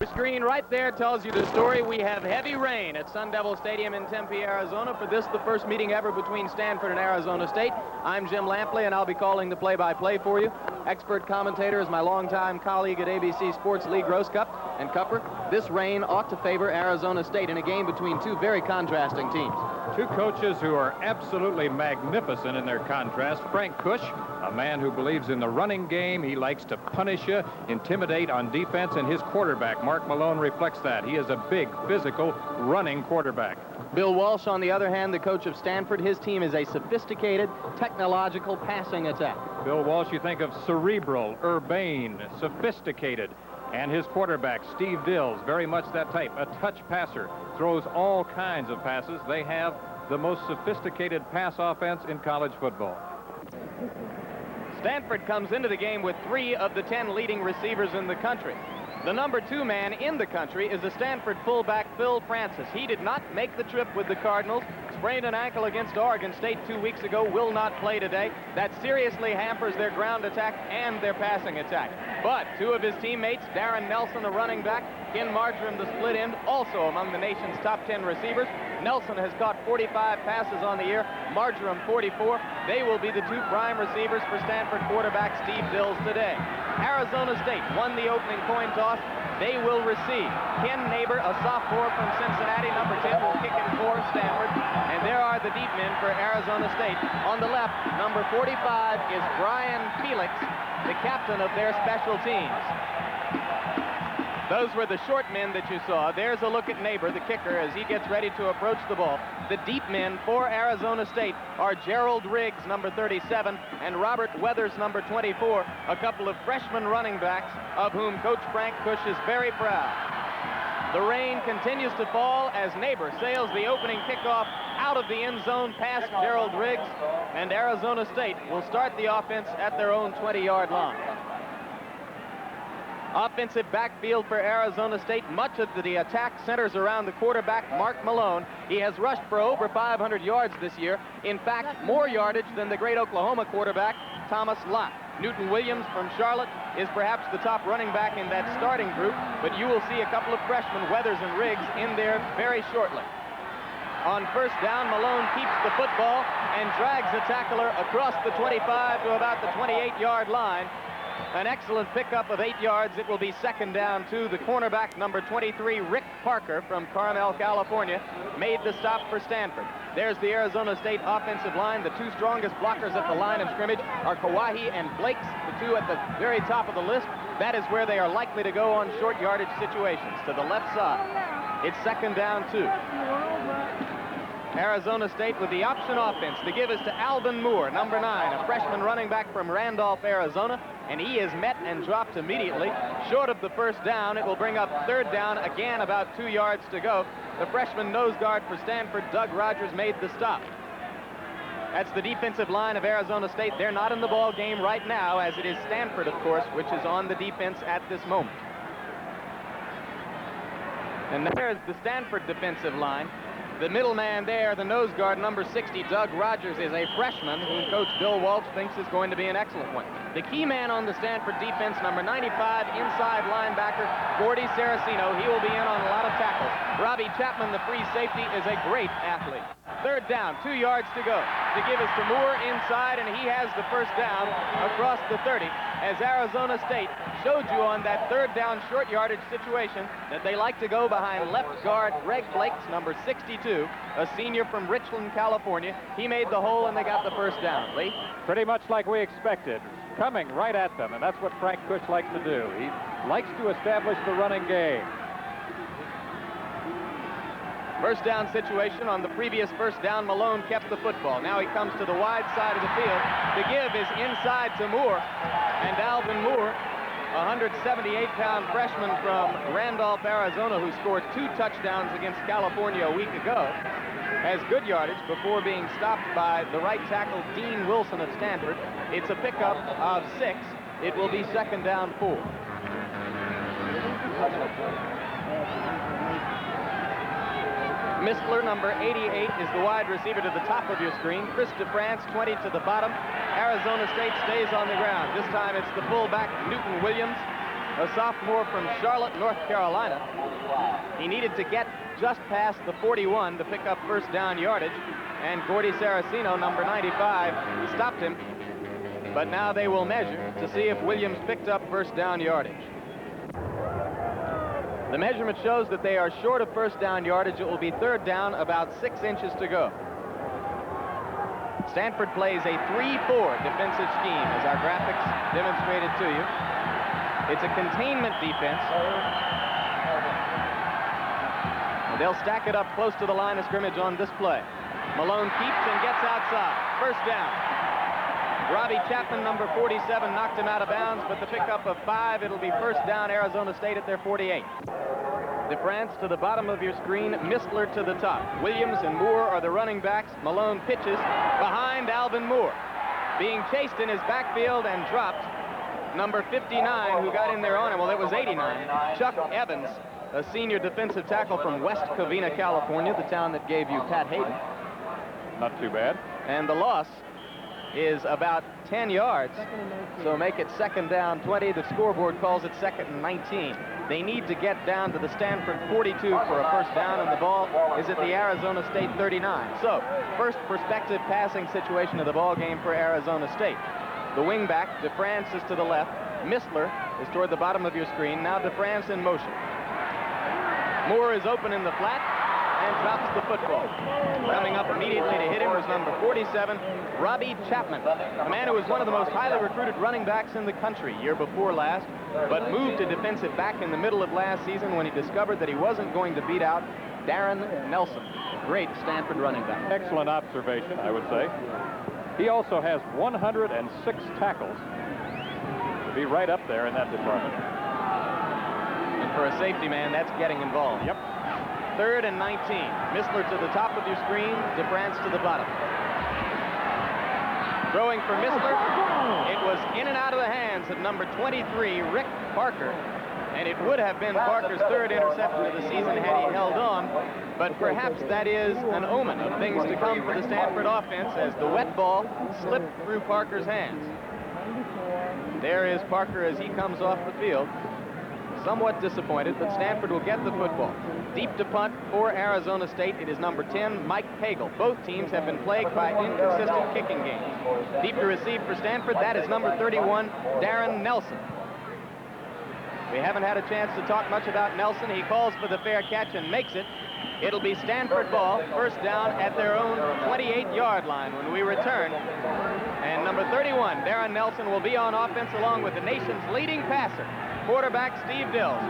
The screen right there tells you the story. We have heavy rain at Sun Devil Stadium in Tempe, Arizona. For this, the first meeting ever between Stanford and Arizona State. I'm Jim Lampley, and I'll be calling the play-by-play for you. Expert commentator is my longtime colleague at ABC Sports, Lee Groscup. And Cupper, this rain ought to favor Arizona State in a game between two very contrasting teams. Two coaches who are absolutely magnificent in their contrast. Frank Kush, a man who believes in the running game. He likes to punish you, intimidate on defense, and his quarterback, Mark Malone, reflects that. He is a big, physical, running quarterback. Bill Walsh, on the other hand, the coach of Stanford, his team is a sophisticated, technological passing attack. Bill Walsh, you think of cerebral, urbane, sophisticated. And his quarterback, Steve Dils, very much that type, a touch passer, throws all kinds of passes. They have the most sophisticated pass offense in college football. Stanford comes into the game with 3 of the 10 leading receivers in the country. The number 2 man in the country is the Stanford fullback, Phil Francis. He did not make the trip with the Cardinals. Sprained an ankle against Oregon State 2 weeks ago, will not play today. That seriously hampers their ground attack and their passing attack. But 2 of his teammates, Darren Nelson, a running back, Ken Marjoram, the split end, also among the nation's top 10 receivers. Nelson has caught 45 passes on the year, Marjoram 44. They will be the 2 prime receivers for Stanford quarterback Steve Dils today. Arizona State won the opening coin toss. They will receive. Ken Neighbor, a sophomore from Cincinnati, number 10, will kick it for Stanford. And there are the deep men for Arizona State. On the left, number 45 is Brian Felix, the captain of their special teams. Those were the short men that you saw. There's a look at Neighbor, the kicker, as he gets ready to approach the ball. The deep men for Arizona State are Gerald Riggs, number 37, and Robert Weathers, number 24, a couple of freshman running backs of whom Coach Frank Kush is very proud. The rain continues to fall as Neighbor sails the opening kickoff out of the end zone past Gerald Riggs, and Arizona State will start the offense at their own 20-yard line. Offensive backfield for Arizona State. Much of the attack centers around the quarterback, Mark Malone. He has rushed for over 500 yards this year. In fact, more yardage than the great Oklahoma quarterback, Thomas Lott. Newton Williams from Charlotte is perhaps the top running back in that starting group, but you will see a couple of freshmen, Weathers and Riggs, in there very shortly. On first down, Malone keeps the football and drags the tackler across the 25 to about the 28-yard line. An excellent pickup of 8 yards. It will be second down to the cornerback, number 23, Rick Parker from Carmel, California, made the stop for Stanford. There's the Arizona State offensive line. The 2 strongest blockers at the line of scrimmage are Kawahi and Blakes, the 2 at the very top of the list. That is where they are likely to go on short yardage situations, to the left side. It's second down 2. Arizona State with the option offense. The give is to Alvin Moore, number 9, a freshman running back from Randolph, Arizona, and he is met and dropped immediately. Short of the first down, it will bring up third down, again about 2 yards to go. The freshman nose guard for Stanford, Doug Rogers, made the stop. That's the defensive line of Arizona State. They're not in the ball game right now, as it is Stanford, of course, which is on the defense at this moment. And there's the Stanford defensive line. The middleman there, the nose guard, number 60, Doug Rogers, is a freshman whom Coach Bill Walsh thinks is going to be an excellent one. The key man on the Stanford defense, number 95, inside linebacker, Gordy Saraceno. He will be in on a lot of tackles. Robbie Chapman, the free safety, is a great athlete. Third down, 2 yards to go. The give is to Moore inside, and he has the first down across the 30. As Arizona State showed you on that third down short yardage situation that they like to go behind left guard Greg Blakes, number 62, a senior from Richland, California. He made the hole, and they got the first down. Lee? Pretty much like we expected, coming right at them, and that's what Frank Kush likes to do. He likes to establish the running game. First down situation. On the previous first down, Malone kept the football. Now he comes to the wide side of the field. The give is inside to Moore. And Alvin Moore, a 178-pound freshman from Randolph, Arizona, who scored 2 touchdowns against California a week ago, has good yardage before being stopped by the right tackle, Dean Wilson of Stanford. It's a pickup of 6. It will be second down 4. Mistler, number 88, is the wide receiver to the top of your screen. Chris DeFrance, 20 to the bottom. Arizona State stays on the ground. This time it's the fullback, Newton Williams. a sophomore from Charlotte, North Carolina. He needed to get just past the 41 to pick up first down yardage, and Gordy Saraceno, number 95, stopped him. But now they will measure to see if Williams picked up first down yardage. The measurement shows that they are short of first down yardage. It will be third down, about 6 inches to go. Stanford plays a 3-4 defensive scheme, as our graphics demonstrated to you. It's a containment defense. And they'll stack it up close to the line of scrimmage on this play. Malone keeps and gets outside. First down. Robbie Chapman, number 47, knocked him out of bounds, but the pickup of 5, it'll be first down, Arizona State at their 48. DeFrance to the bottom of your screen, Mistler to the top. Williams and Moore are the running backs. Malone pitches behind Alvin Moore. Being chased in his backfield and dropped, number 59, who got in there on him, well, it was 89, Chuck Evans, a senior defensive tackle from West Covina, California, the town that gave you Pat Hayden. Not too bad. And the loss is about 10 yards, so make it second down 20. The scoreboard calls it second and 19. They need to get down to the Stanford 42 for a first down, and the ball is at the Arizona State 39. So, first prospective passing situation of the ball game for Arizona State. The wingback, DeFrance, is to the left. Mistler is toward the bottom of your screen. Now DeFrance in motion. Moore is open in the flat and drops the football. Coming up immediately to hit him was number 47, Robbie Chapman, a man who was one of the most highly recruited running backs in the country year before last, but moved to defensive back in the middle of last season when he discovered that he wasn't going to beat out Darren Nelson, a great Stanford running back. Excellent observation, I would say. He also has 106 tackles. Be right up there in that department. And for a safety man, that's getting involved. Yep. Third and 19. Mistler to the top of your screen, DeFrance to the bottom. Throwing for Mistler. It was in and out of the hands of number 23, Rick Parker. And it would have been Parker's third interception of the season had he held on. But perhaps that is an omen of things to come for the Stanford offense as the wet ball slipped through Parker's hands. There is Parker as he comes off the field. Somewhat disappointed, but Stanford will get the football. Deep to punt for Arizona State. It is number 10, Mike Pagel. Both teams have been plagued by inconsistent kicking games. Deep to receive for Stanford. That is number 31, Darren Nelson. We haven't had a chance to talk much about Nelson. He calls for the fair catch and makes it. It'll be Stanford ball, first down at their own 28-yard line when we return. And number 31, Darren Nelson, will be on offense along with the nation's leading passer, quarterback Steve Dils.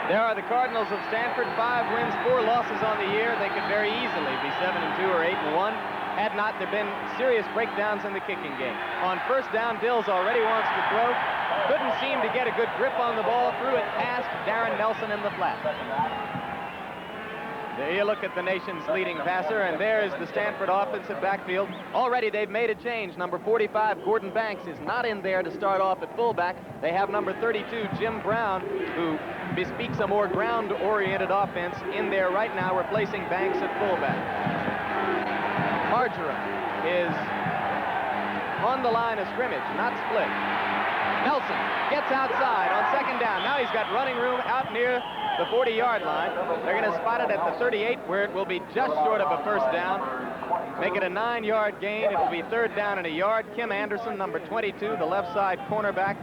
There are the Cardinals of Stanford, 5 wins, 4 losses on the year. They could very easily be 7-2 or 8-1 had not there been serious breakdowns in the kicking game. On first down, Dils already wants to throw. Couldn't seem to get a good grip on the ball. Threw it past Darren Nelson in the flat. There you look at the nation's leading passer, and there's the Stanford offensive backfield. Already they've made a change. Number 45, Gordon Banks, is not in there to start off at fullback. They have number 32, Jim Brown, who bespeaks a more ground-oriented offense, in there right now, replacing Banks at fullback. Marjoram is on the line of scrimmage, not split. Nelson gets outside on second down. Now he's got running room out near the 40-yard line. They're going to spot it at the 38, where it will be just short of a first down. Make it a 9-yard gain. It will be third down and a yard. Kim Anderson, number 22, the left side cornerback,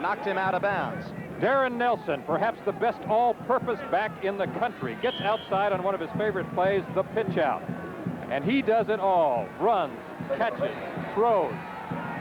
knocked him out of bounds. Darren Nelson, perhaps the best all-purpose back in the country, gets outside on one of his favorite plays, the pitch out. And he does it all. Runs, catches, throws.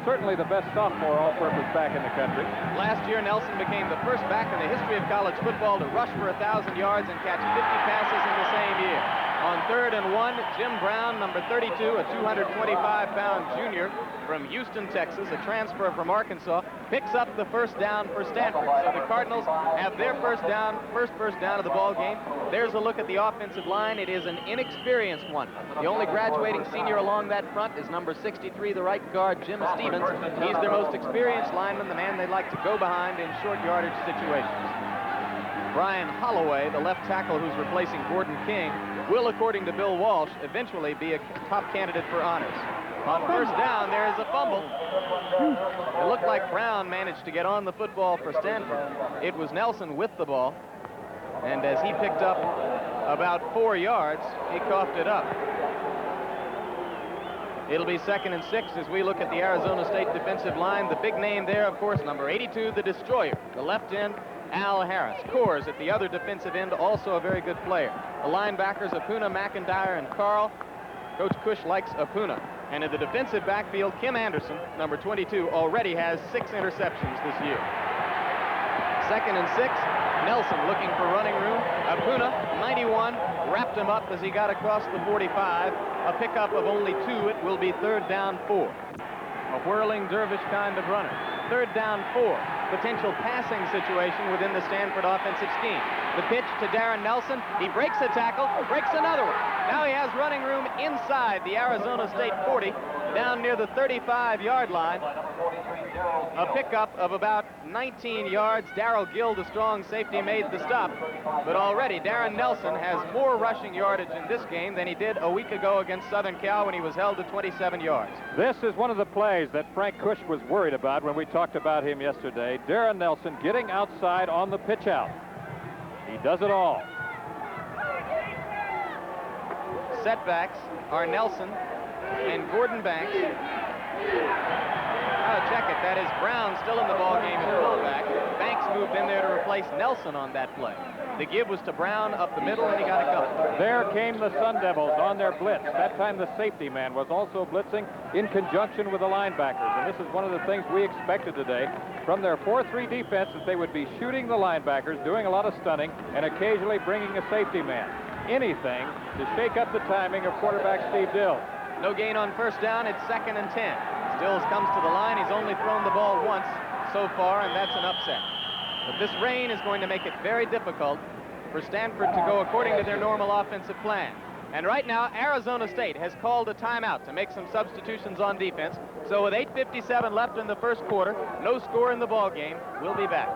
Certainly the best sophomore all-purpose back in the country. Last year, Nelson became the first back in the history of college football to rush for 1,000 yards and catch 50 passes in the same year. On third and one, Jim Brown, number 32, a 225-pound junior from Houston, Texas, a transfer from Arkansas, picks up the first down for Stanford. So the Cardinals have their first first down of the ball game. There's a look at the offensive line. It is an inexperienced one. The only graduating senior along that front is number 63, the right guard, Jim Stevens. He's their most experienced lineman, the man they like to go behind in short yardage situations. Brian Holloway, the left tackle who's replacing Gordon King, will, according to Bill Walsh, eventually be a top candidate for honors. On first down, there is a fumble. It looked like Brown managed to get on the football for Stanford. It was Nelson with the ball, and as he picked up about 4 yards, he coughed it up. It'll be 2nd and 6 as we look at the Arizona State defensive line. The big name there, of course, number 82, the Destroyer, the left end, Al Harris. Coors at the other defensive end, also a very good player. The linebackers, Apuna, McIntyre, and Carl. Coach Kush likes Apuna. And in the defensive backfield, Kim Anderson, number 22, already has 6 interceptions this year. 2nd and 6, Nelson looking for running room. Apuna, 91, wrapped him up as he got across the 45. A pickup of only 2. It will be 3rd down 4. A whirling dervish kind of runner. 3rd down 4. Potential passing situation within the Stanford offensive scheme. The pitch to Darren Nelson. He breaks a tackle, breaks another one. Now he has running room inside the Arizona State 40, down near the 35-yard line. A pickup of about 19 yards. Darrell Gill, the strong safety, made the stop. But already Darren Nelson has more rushing yardage in this game than he did a week ago against Southern Cal when he was held to 27 yards. This is one of the plays that Frank Kush was worried about when we talked about him yesterday. Darren Nelson getting outside on the pitch out. He does it all. Setbacks are Nelson and Gordon Banks. Check it. That is Brown still in the ball game at fullback. Banks moved in there to replace Nelson on that play. The give was to Brown up the middle, and he got a couple. There came the Sun Devils on their blitz. That time the safety man was also blitzing in conjunction with the linebackers. And this is one of the things we expected today from their 4-3 defense, that they would be shooting the linebackers, doing a lot of stunning, and occasionally bringing a safety man. Anything to shake up the timing of quarterback Steve Dils. No gain on first down. It's 2nd and 10. Dils comes to the line. He's only thrown the ball once so far, and that's an upset. But this rain is going to make it very difficult for Stanford to go according to their normal offensive plan. And right now, Arizona State has called a timeout to make some substitutions on defense. So with 8:57 left in the first quarter, no score in the ball game, we'll be back.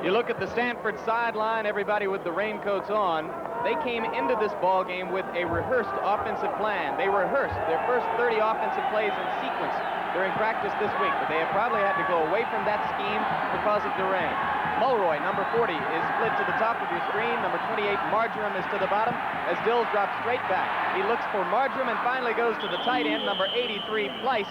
You look at the Stanford sideline, everybody with the raincoats on. They came into this ball game with a rehearsed offensive plan. They rehearsed their first 30 offensive plays in sequence during practice this week, but they have probably had to go away from that scheme because of the rain. Mulroy, number 40, is split to the top of your screen. Number 28, Marjoram, is to the bottom as Dils drops straight back. He looks for Marjoram and finally goes to the tight end, number 83, Pleiss.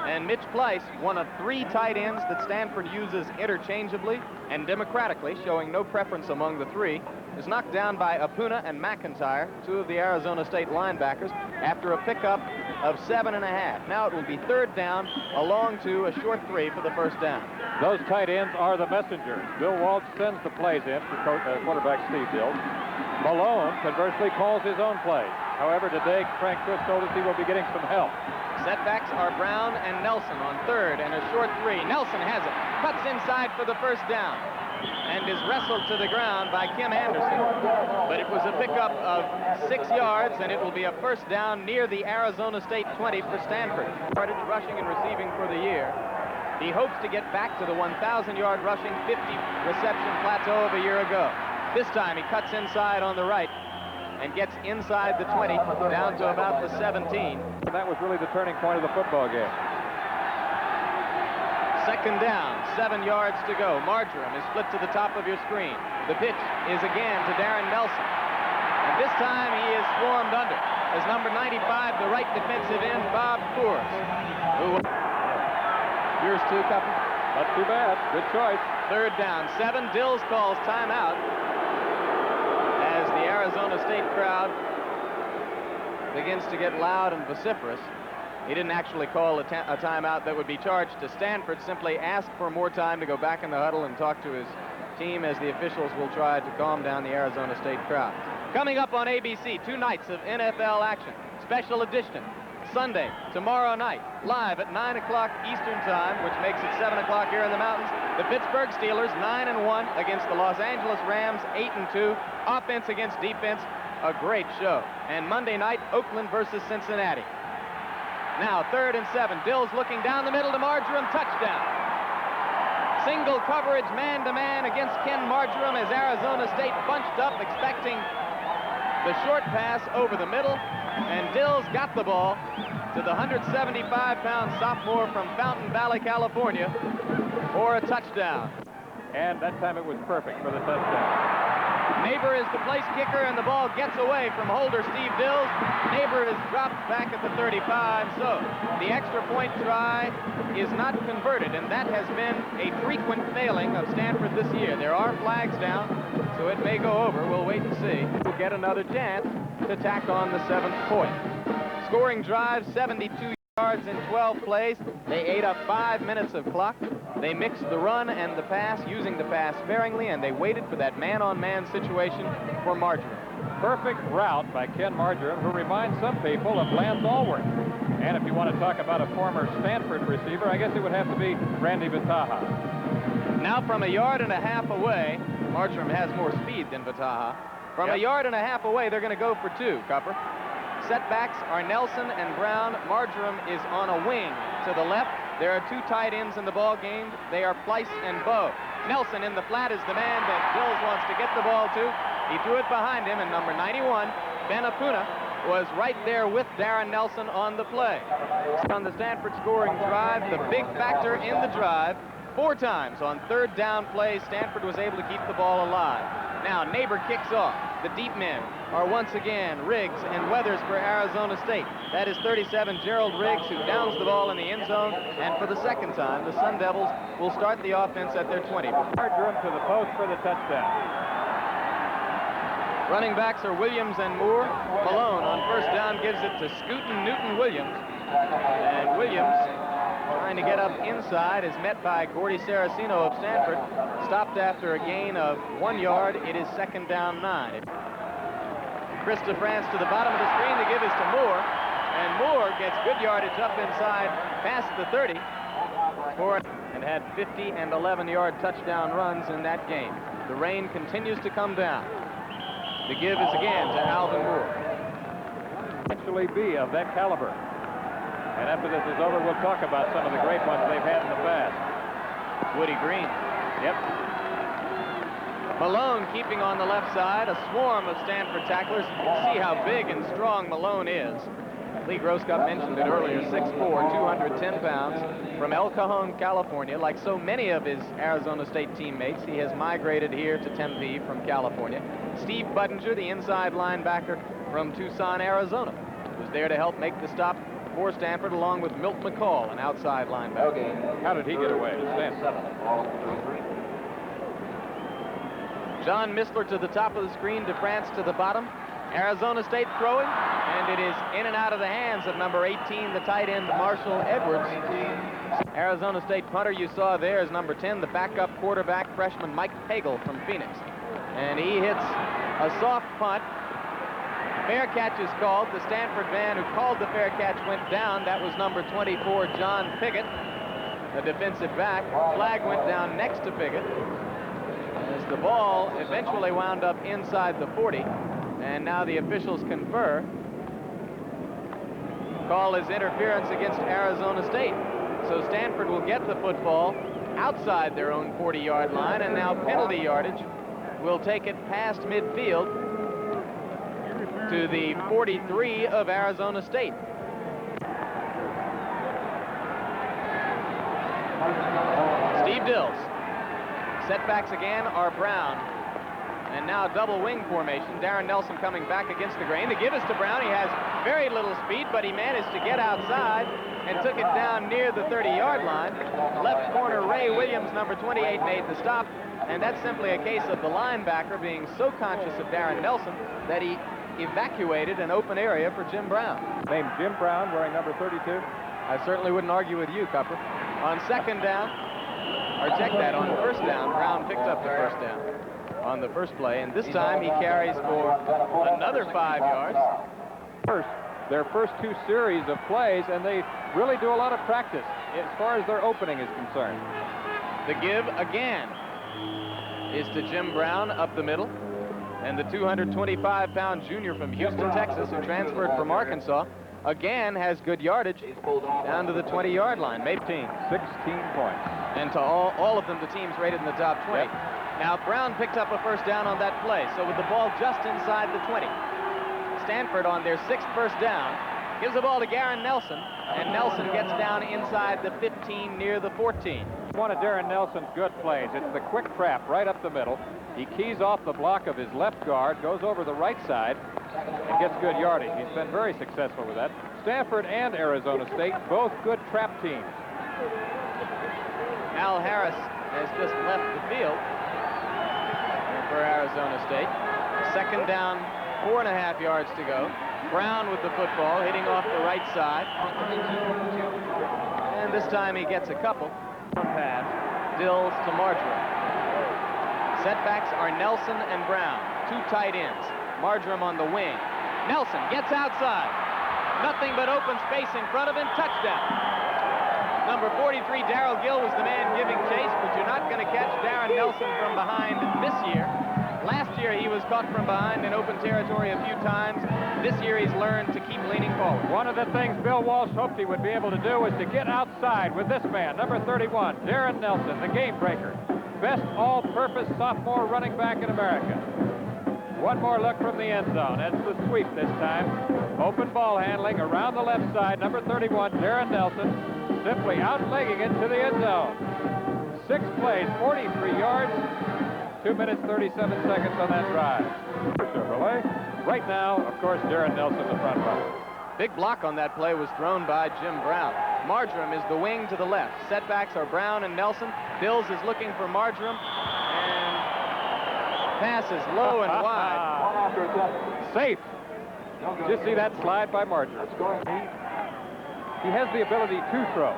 And Mitch Pleiss, one of 3 tight ends that Stanford uses interchangeably and democratically, showing no preference among the 3, is knocked down by Apuna and McIntyre, 2 of the Arizona State linebackers, after a pickup of 7.5. Now it will be 3rd down, a long 2, a short 3 for the first down. Those tight ends are the messengers. Bill Walsh sends the plays in for quarterback Steve Dils. Malone, conversely, calls his own plays. However, today, Frank Kush told us he will be getting some help. Setbacks are Brown and Nelson on 3rd and a short 3. Nelson has it. Cuts inside for the first down and is wrestled to the ground by Kim Anderson. But it was a pickup of 6 yards, and it will be a first down near the Arizona State 20 for Stanford. Started rushing and receiving for the year. He hopes to get back to the 1,000-yard rushing, 50-reception plateau of a year ago. This time he cuts inside on the right and gets inside the 20, down to about the 17. That was really the turning point of the football game. 2nd down, 7 yards to go. Marjoram is split to the top of your screen. The pitch is again to Darren Nelson. And this time he is swarmed under as number 95, the right defensive end, Bob Coors. Yours too, Couple? Not too bad. Good choice. 3rd down, 7. Dils calls timeout as the Arizona State crowd begins to get loud and vociferous. He didn't actually call a timeout that would be charged to Stanford, simply asked for more time to go back in the huddle and talk to his team as the officials will try to calm down the Arizona State crowd. Coming up on ABC, 2 nights of NFL action. Special edition, Sunday, tomorrow night, live at 9 o'clock Eastern Time, which makes it 7 o'clock here in the mountains. The Pittsburgh Steelers, 9-1 against the Los Angeles Rams, 8-2. Offense against defense, a great show. And Monday night, Oakland versus Cincinnati. Now, 3rd and 7. Dils looking down the middle to Marjoram. Touchdown. Single coverage, man-to-man against Ken Marjoram as Arizona State bunched up, expecting the short pass over the middle, and Dils got the ball to the 175-pound sophomore from Fountain Valley, California, for a touchdown. And that time it was perfect for the touchdown. Neighbor is the place kicker, and the ball gets away from holder Steve Dils. Neighbor is dropped back at the 35, so the extra point try is not converted, and that has been a frequent failing of Stanford this year. There are flags down, so it may go over. We'll wait and see. We'll get another chance to tack on the 7th point. Scoring drive, 72 yards in 12 plays. They ate up 5 minutes of clock. They mixed the run and the pass, using the pass sparingly, and they waited for that man-on-man situation for Marjoram. Perfect route by Ken Marjoram, who reminds some people of Lance Allworth. And if you want to talk about a former Stanford receiver, I guess it would have to be Randy Vataha. Now from a yard and a half away, Marjoram has more speed than Vataha. From a yard and a half away, they're going to go for 2, Cupper. Setbacks are Nelson and Brown. Marjoram is on a wing to the left. There are 2 tight ends in the ball game. They are Pleiss and Bowe. Nelson in the flat is the man that Dils wants to get the ball to. He threw it behind him, and number 91, Ben Apuna, was right there with Darren Nelson on the play. On the Stanford scoring drive, the big factor in the drive, 4 times on 3rd down plays, Stanford was able to keep the ball alive. Now, Neighbor kicks off. The deep men are once again Riggs and Weathers for Arizona State. That is 37, Gerald Riggs, who downs the ball in the end zone. And for the second time, the Sun Devils will start the offense at their 20. Marjoram to the post for the touchdown. Running backs are Williams and Moore. Malone on 1st down gives it to Scootin' Newton Williams. And Williams, trying to get up inside, is met by Gordy Saraceno of Stanford. Stopped after a gain of 1 yard. It is 2nd down 9. Chris DeFrance to the bottom of the screen. The give is to Moore. And Moore gets good yardage up inside past the 30 and had 50 and 11-yard touchdown runs in that game. The rain continues to come down. The give is again to Alvin Moore. Actually be of that caliber. And after this is over, we'll talk about some of the great ones they've had in the past. Woody Green. Yep. Malone keeping on the left side, a swarm of Stanford tacklers. See how big and strong Malone is. Lee Groscup mentioned it earlier, 6'4", 210 pounds, from El Cajon, California. Like so many of his Arizona State teammates, he has migrated here to Tempe from California. Steve Budinger, the inside linebacker from Tucson, Arizona, was there to help make the stop for Stanford, along with Milt McCall, an outside linebacker. Okay. How did he get away? John Missler to the top of the screen, DeFrance to the bottom. Arizona State throwing, and it is in and out of the hands of number 18, the tight end, Marshall Edwards. Arizona State punter you saw there is number 10, the backup quarterback, freshman Mike Pagel from Phoenix. And he hits a soft punt. Fair catch is called. The Stanford man who called the fair catch went down. That was number 24, John Piggott, a defensive back. Flag went down next to Piggott as the ball eventually wound up inside the 40. And now the officials confer. Call is interference against Arizona State. So Stanford will get the football outside their own 40-yard line, and now penalty yardage will take it past midfield to the 43 of Arizona State. Steve Dils. Setbacks again are Brown. And now double wing formation. Darren Nelson coming back against the grain. The give is to Brown. He has very little speed, but he managed to get outside and took it down near the 30-yard line. Left corner Ray Williams, number 28, made the stop. And that's simply a case of the linebacker being so conscious of Darren Nelson that he evacuated an open area for Jim Brown. Named Jim Brown, wearing number 32. I certainly wouldn't argue with you, Cupper. On 2nd down, or check that, on 1st down, Brown picked up the 1st down on the first play, and this time he carries for another 5 yards. Their first 2 series of plays, and they really do a lot of practice as far as their opening is concerned. The give again is to Jim Brown up the middle, and the 225-pound junior from Houston, Texas, who transferred from Arkansas, again has good yardage down to the 20-yard line. Maybe 16 points. And to all of them, the teams rated in the top 20. Yep. Now, Brown picked up a first down on that play, so with the ball just inside the 20. Stanford on their 6th first down gives the ball to Garen Nelson, and Nelson gets down inside the 15 near the 14. One of Darren Nelson's good plays. It's the quick trap right up the middle. He keys off the block of his left guard, goes over the right side, and gets good yardage. He's been very successful with that. Stanford and Arizona State, both good trap teams. Al Harris has just left the field for Arizona State. Second down, 4.5 yards to go. Brown with the football, hitting off the right side. And this time he gets a couple. Pass, Dils to Marjoram. Setbacks are Nelson and Brown, 2 tight ends. Marjoram on the wing. Nelson gets outside. Nothing but open space in front of him. Touchdown. Number 43, Darrell Gill, was the man giving chase, but you're not going to catch Darren Nelson from behind this year. Last year, he was caught from behind in open territory a few times. This year, he's learned to keep leaning forward. One of the things Bill Walsh hoped he would be able to do was to get outside with this man, number 31, Darren Nelson, the game breaker. Best all-purpose sophomore running back in America. One more look from the end zone. That's the sweep this time. Open ball handling around the left side. Number 31, Darren Nelson, simply outlegging it to the end zone. 6 plays, 43 yards, 2 minutes, 37 seconds on that drive. Chevrolet. Right now, of course, Darren Nelson, the front runner. Big block on that play was thrown by Jim Brown. Marjoram is the wing to the left. Setbacks are Brown and Nelson. Dils is looking for Marjoram. And passes low and wide. Safe. Did you see that slide by Marjoram? He has the ability to throw,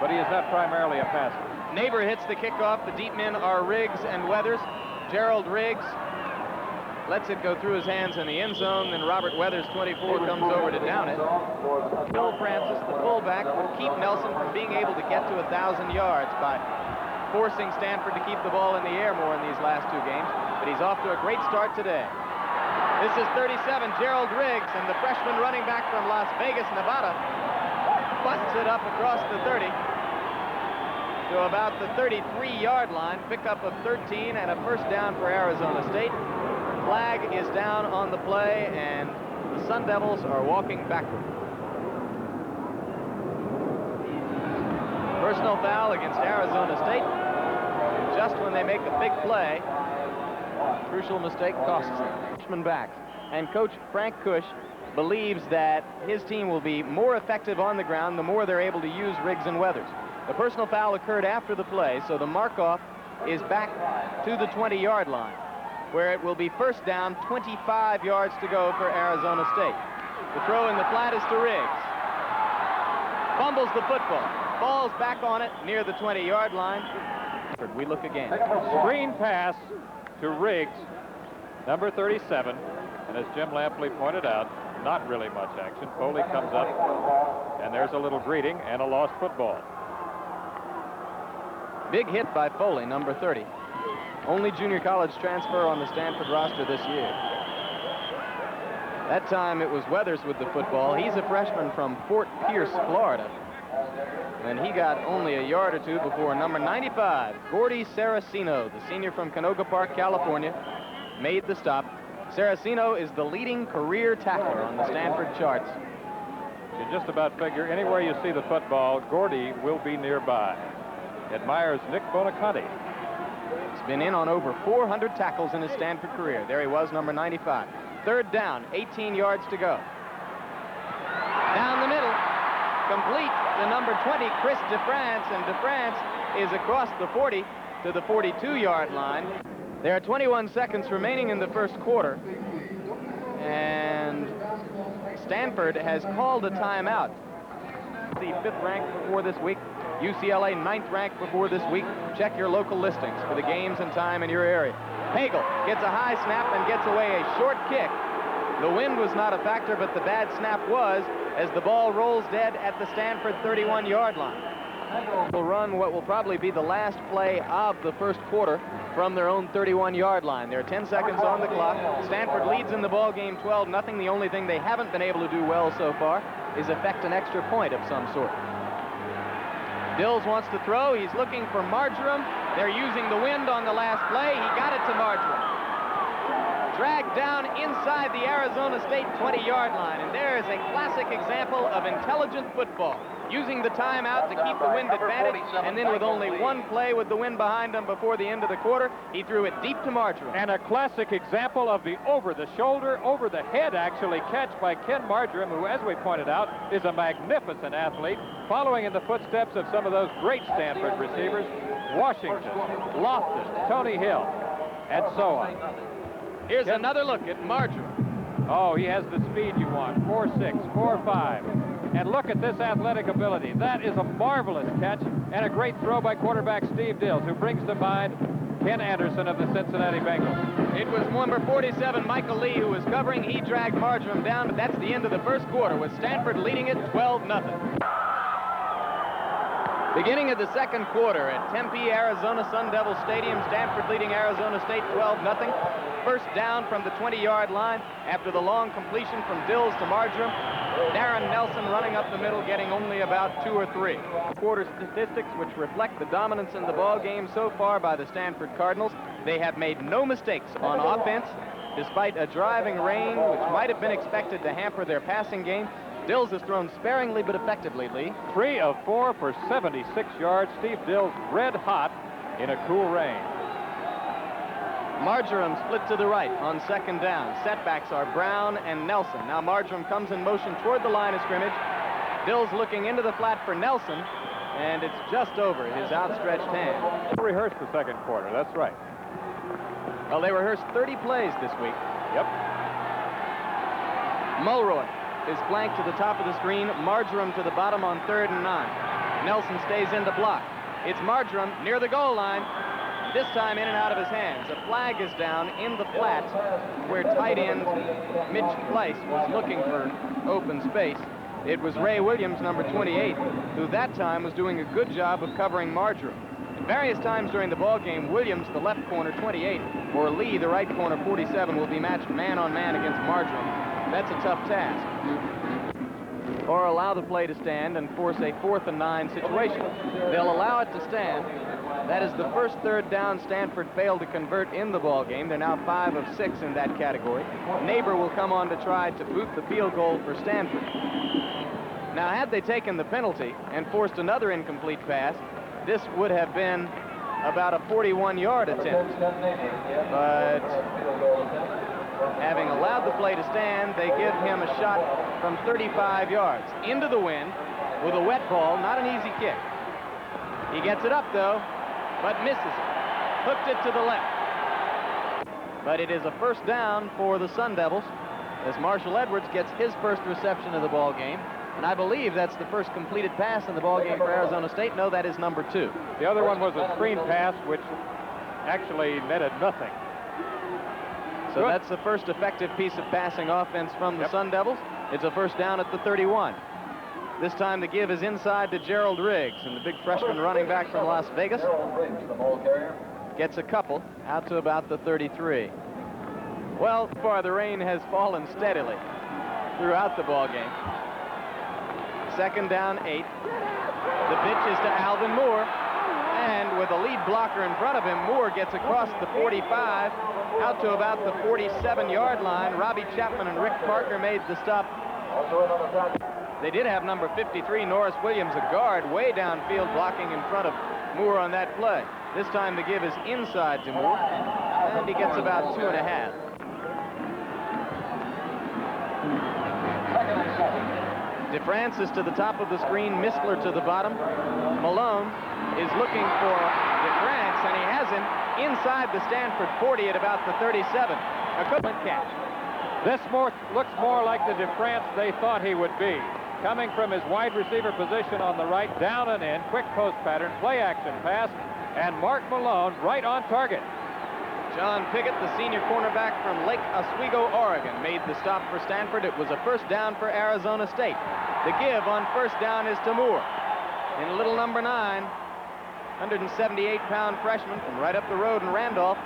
but he is not primarily a passer. Neighbor hits the kickoff. The deep men are Riggs and Weathers. Gerald Riggs lets it go through his hands in the end zone, then Robert Weathers, 24, comes over to down it. Bill Francis, the fullback, would keep Nelson from being able to get to 1,000 yards by forcing Stanford to keep the ball in the air more in these last 2 games, but he's off to a great start today. This is 37, Gerald Riggs, and the freshman running back from Las Vegas, Nevada, busts it up across the 30 to about the 33-yard line, pickup of 13 and a first down for Arizona State. Flag is down on the play, and the Sun Devils are walking backward. Personal foul against Arizona State. And just when they make a big play, crucial mistake costs them. Back. And Coach Frank Kush believes that his team will be more effective on the ground the more they're able to use Riggs and Weathers. The personal foul occurred after the play, so the mark-off is back to the 20-yard line, where it will be first down, 25 yards to go for Arizona State. The throw in the flat is to Riggs. Fumbles the football. Falls back on it near the 20-yard line. We look again. Screen pass to Riggs, number 37. And as Jim Lampley pointed out, not really much action. Foley comes up, and there's a little greeting and a lost football. Big hit by Foley, number 30. Only junior college transfer on the Stanford roster this year. That time it was Weathers with the football. He's a freshman from Fort Pierce, Florida. And he got only a yard or two before number 95, Gordy Saraceno, the senior from Canoga Park, California, made the stop. Saraceno is the leading career tackler on the Stanford charts. You just about figure anywhere you see the football, Gordy will be nearby. Admires Nick Bonaconte. He's been in on over 400 tackles in his Stanford career. There he was, number 95. Third down, 18 yards to go. Down the middle, complete to number 20, Chris DeFrance, and DeFrance is across the 40 to the 42-yard line. There are 21 seconds remaining in the first quarter, and Stanford has called a timeout. The 5th ranked before this week. UCLA 9th ranked before this week. Check your local listings for the games and time in your area. Hagel gets a high snap and gets away a short kick. The wind was not a factor, but the bad snap was, as the ball rolls dead at the Stanford 31-yard line. will run what will probably be the last play of the first quarter from their own 31-yard line. There are 10 seconds on the clock. Stanford leads in the ball game 12-0. The only thing they haven't been able to do well so far is effect an extra point of some sort. Dils wants to throw. He's looking for Marjoram. They're using the wind on the last play. He got it to Marjoram. Dragged down inside the Arizona State 20-yard line. And there is a classic example of intelligent football. Using the timeout to keep the wind advantage, and then with only one play with the wind behind him before the end of the quarter, he threw it deep to Marjoram. And a classic example of the over-the-shoulder, over-the-head, actually, catch by Ken Marjoram, who, as we pointed out, is a magnificent athlete, following in the footsteps of some of those great Stanford receivers, Washington, Loftus, Tony Hill, and so on. Here's another look at Marjoram. Oh, he has the speed you want, 4.6, 4.5. And look at this athletic ability. That is a marvelous catch and a great throw by quarterback Steve Dils, who brings to mind Ken Anderson of the Cincinnati Bengals. It was number 47, Michael Lee, who was covering. He dragged Marjoram down, but that's the end of the first quarter, with Stanford leading it 12-0. Beginning of the second quarter at Tempe, Arizona Sun Devil Stadium, Stanford leading Arizona State 12-0. First down from the 20-yard line after the long completion from Dils to Marjoram. Darren Nelson running up the middle, getting only about 2 or 3. Quarter statistics which reflect the dominance in the ball game so far by the Stanford Cardinals. They have made no mistakes on offense, despite a driving rain which might have been expected to hamper their passing game. Dils has thrown sparingly but effectively, Lee. 3 of 4 for 76 yards. Steve Dils red hot in a cool rain. Marjoram split to the right on second down. Setbacks are Brown and Nelson. Now Marjoram comes in motion toward the line of scrimmage. Dils looking into the flat for Nelson, and it's just over his outstretched hand. They rehearsed the second quarter, that's right. Well, they rehearsed 30 plays this week. Yep. Mulroy is flanked to the top of the screen. Marjoram to the bottom on 3rd and 9. Nelson stays in to block. It's Marjoram near the goal line. This time in and out of his hands. A flag is down in the flat where tight end Mitch Pleiss was looking for open space. It was Ray Williams, number 28, who that time was doing a good job of covering Marjoram. At various times during the ball game, Williams, the left corner, 28, or Lee, the right corner, 47, will be matched man-on-man against Marjoram. That's a tough task. Or allow the play to stand and force a 4th and 9 situation. They'll allow it to stand. That is the first third down Stanford failed to convert in the ball game. They're now 5 of 6 in that category. Neighbor will come on to try to boot the field goal for Stanford. Now, had they taken the penalty and forced another incomplete pass, this would have been about a 41-yard attempt. But having allowed the play to stand, they give him a shot from 35 yards into the wind with a wet ball. Not an easy kick. He gets it up, though, but misses it. Hooked it to the left. But it is a first down for the Sun Devils as Marshall Edwards gets his first reception of the ball game. And I believe that's the first completed pass in the ball game for Arizona State. No, that is number 2. The other one was a screen pass, which actually netted nothing. So that's the first effective piece of passing offense from the Sun Devils. It's a first down at the 31. This time the give is inside to Gerald Riggs, and the big freshman running back from Las Vegas gets a couple out to about the 33. Well, so far the rain has fallen steadily throughout the ball game. Second down, 8. The pitch is to Alvin Moore, and with a lead blocker in front of him, Moore gets across the 45 out to about the 47-yard line. Robbie Chapman and Rick Parker made the stop. They did have number 53, Norris Williams, a guard, way downfield blocking in front of Moore on that play. This time the give is inside to Moore, and he gets about 2.5. DeFrancis to the top of the screen, Missler to the bottom. Malone is looking for DeFrance, and he has him inside the Stanford 40 at about the 37. A good catch. This looks more like the DeFrance they thought he would be. Coming from his wide receiver position on the right, down and in, quick post pattern, play action pass, and Mark Malone right on target. John Piggott, the senior cornerback from Lake Oswego, Oregon, made the stop for Stanford. It was a first down for Arizona State. The give on first down is to Moore. in little number 9. 178-pound freshman from right up the road in Randolph.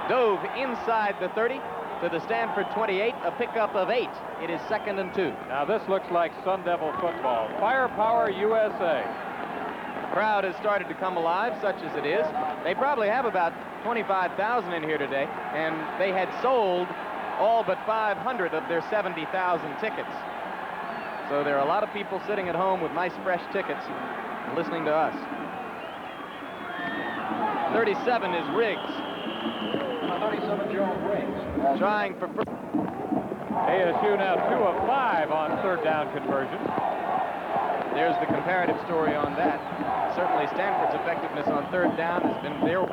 Dove inside the 30 to the Stanford 28, a pickup of 8. It is 2nd and 2. Now this looks like Sun Devil football. Firepower USA. The crowd has started to come alive, such as it is. They probably have about 25,000 in here today, and they had sold all but 500 of their 70,000 tickets. So there are a lot of people sitting at home with nice fresh tickets listening to us. 37 is Riggs. 37-year-old Riggs. Trying for first. ASU now 2 of 5 on 3rd down conversions. There's the comparative story on that. Certainly Stanford's effectiveness on 3rd down has been their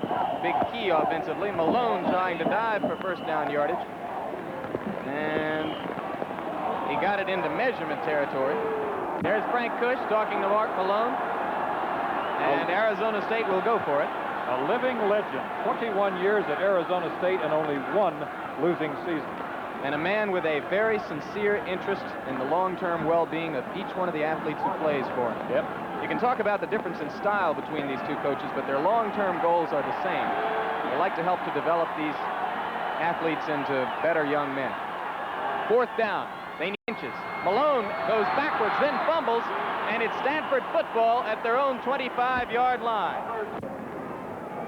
big key offensively. Malone trying to dive for 1st down yardage. And he got it into measurement territory. There's Frank Kush talking to Mark Malone. And Arizona State will go for it. A living legend. 21 years at Arizona State and only 1 losing season. And a man with a very sincere interest in the long-term well-being of each one of the athletes who plays for him. Yep. You can talk about the difference in style between these two coaches, but their long-term goals are the same. They like to help to develop these athletes into better young men. 4th down. They need inches. Malone goes backwards, then fumbles, and it's Stanford football at their own 25-yard line.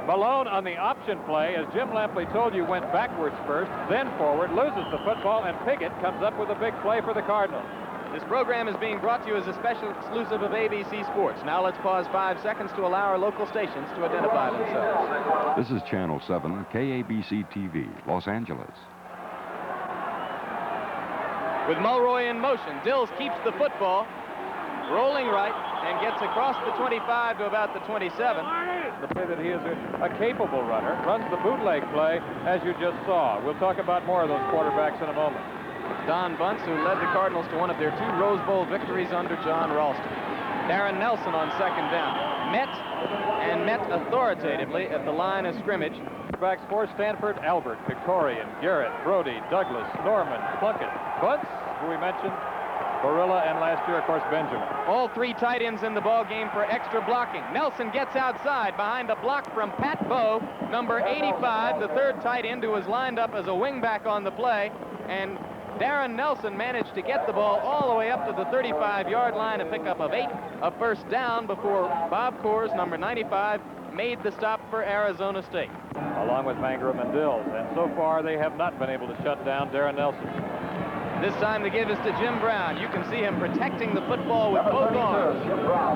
Malone on the option play, as Jim Lampley told you, went backwards first, then forward, loses the football, and Piggott comes up with a big play for the Cardinals. This program is being brought to you as a special exclusive of ABC Sports. Now let's pause 5 seconds to allow our local stations to identify themselves. This is Channel 7, KABC TV, Los Angeles. With Mulroy in motion, Dils keeps the football, rolling right, and gets across the 25 to about the 27. The play that he is a capable runner, runs the bootleg play, as you just saw. We'll talk about more of those quarterbacks in a moment. Don Bunce, who led the Cardinals to one of their 2 Rose Bowl victories under John Ralston. Darren Nelson on 2nd down. Met authoritatively at the line of scrimmage. Backs for Stanford: Albert, Victorian, Garrett, Brody, Douglas, Norman, Plunkett, Bunce, who we mentioned, Barilla, and last year, of course, Benjamin. All 3 tight ends in the ball game for extra blocking. Nelson gets outside behind a block from Pat Bowe, number 85, the 3rd tight end who was lined up as a wingback on the play. And Darren Nelson managed to get the ball all the way up to the 35-yard line, a pickup of 8, a 1st down before Bob Coors, number 95, made the stop for Arizona State. Along with Mangrum and Dils. And so far, they have not been able to shut down Darren Nelson. This time the give is to Jim Brown. You can see him protecting the football with both arms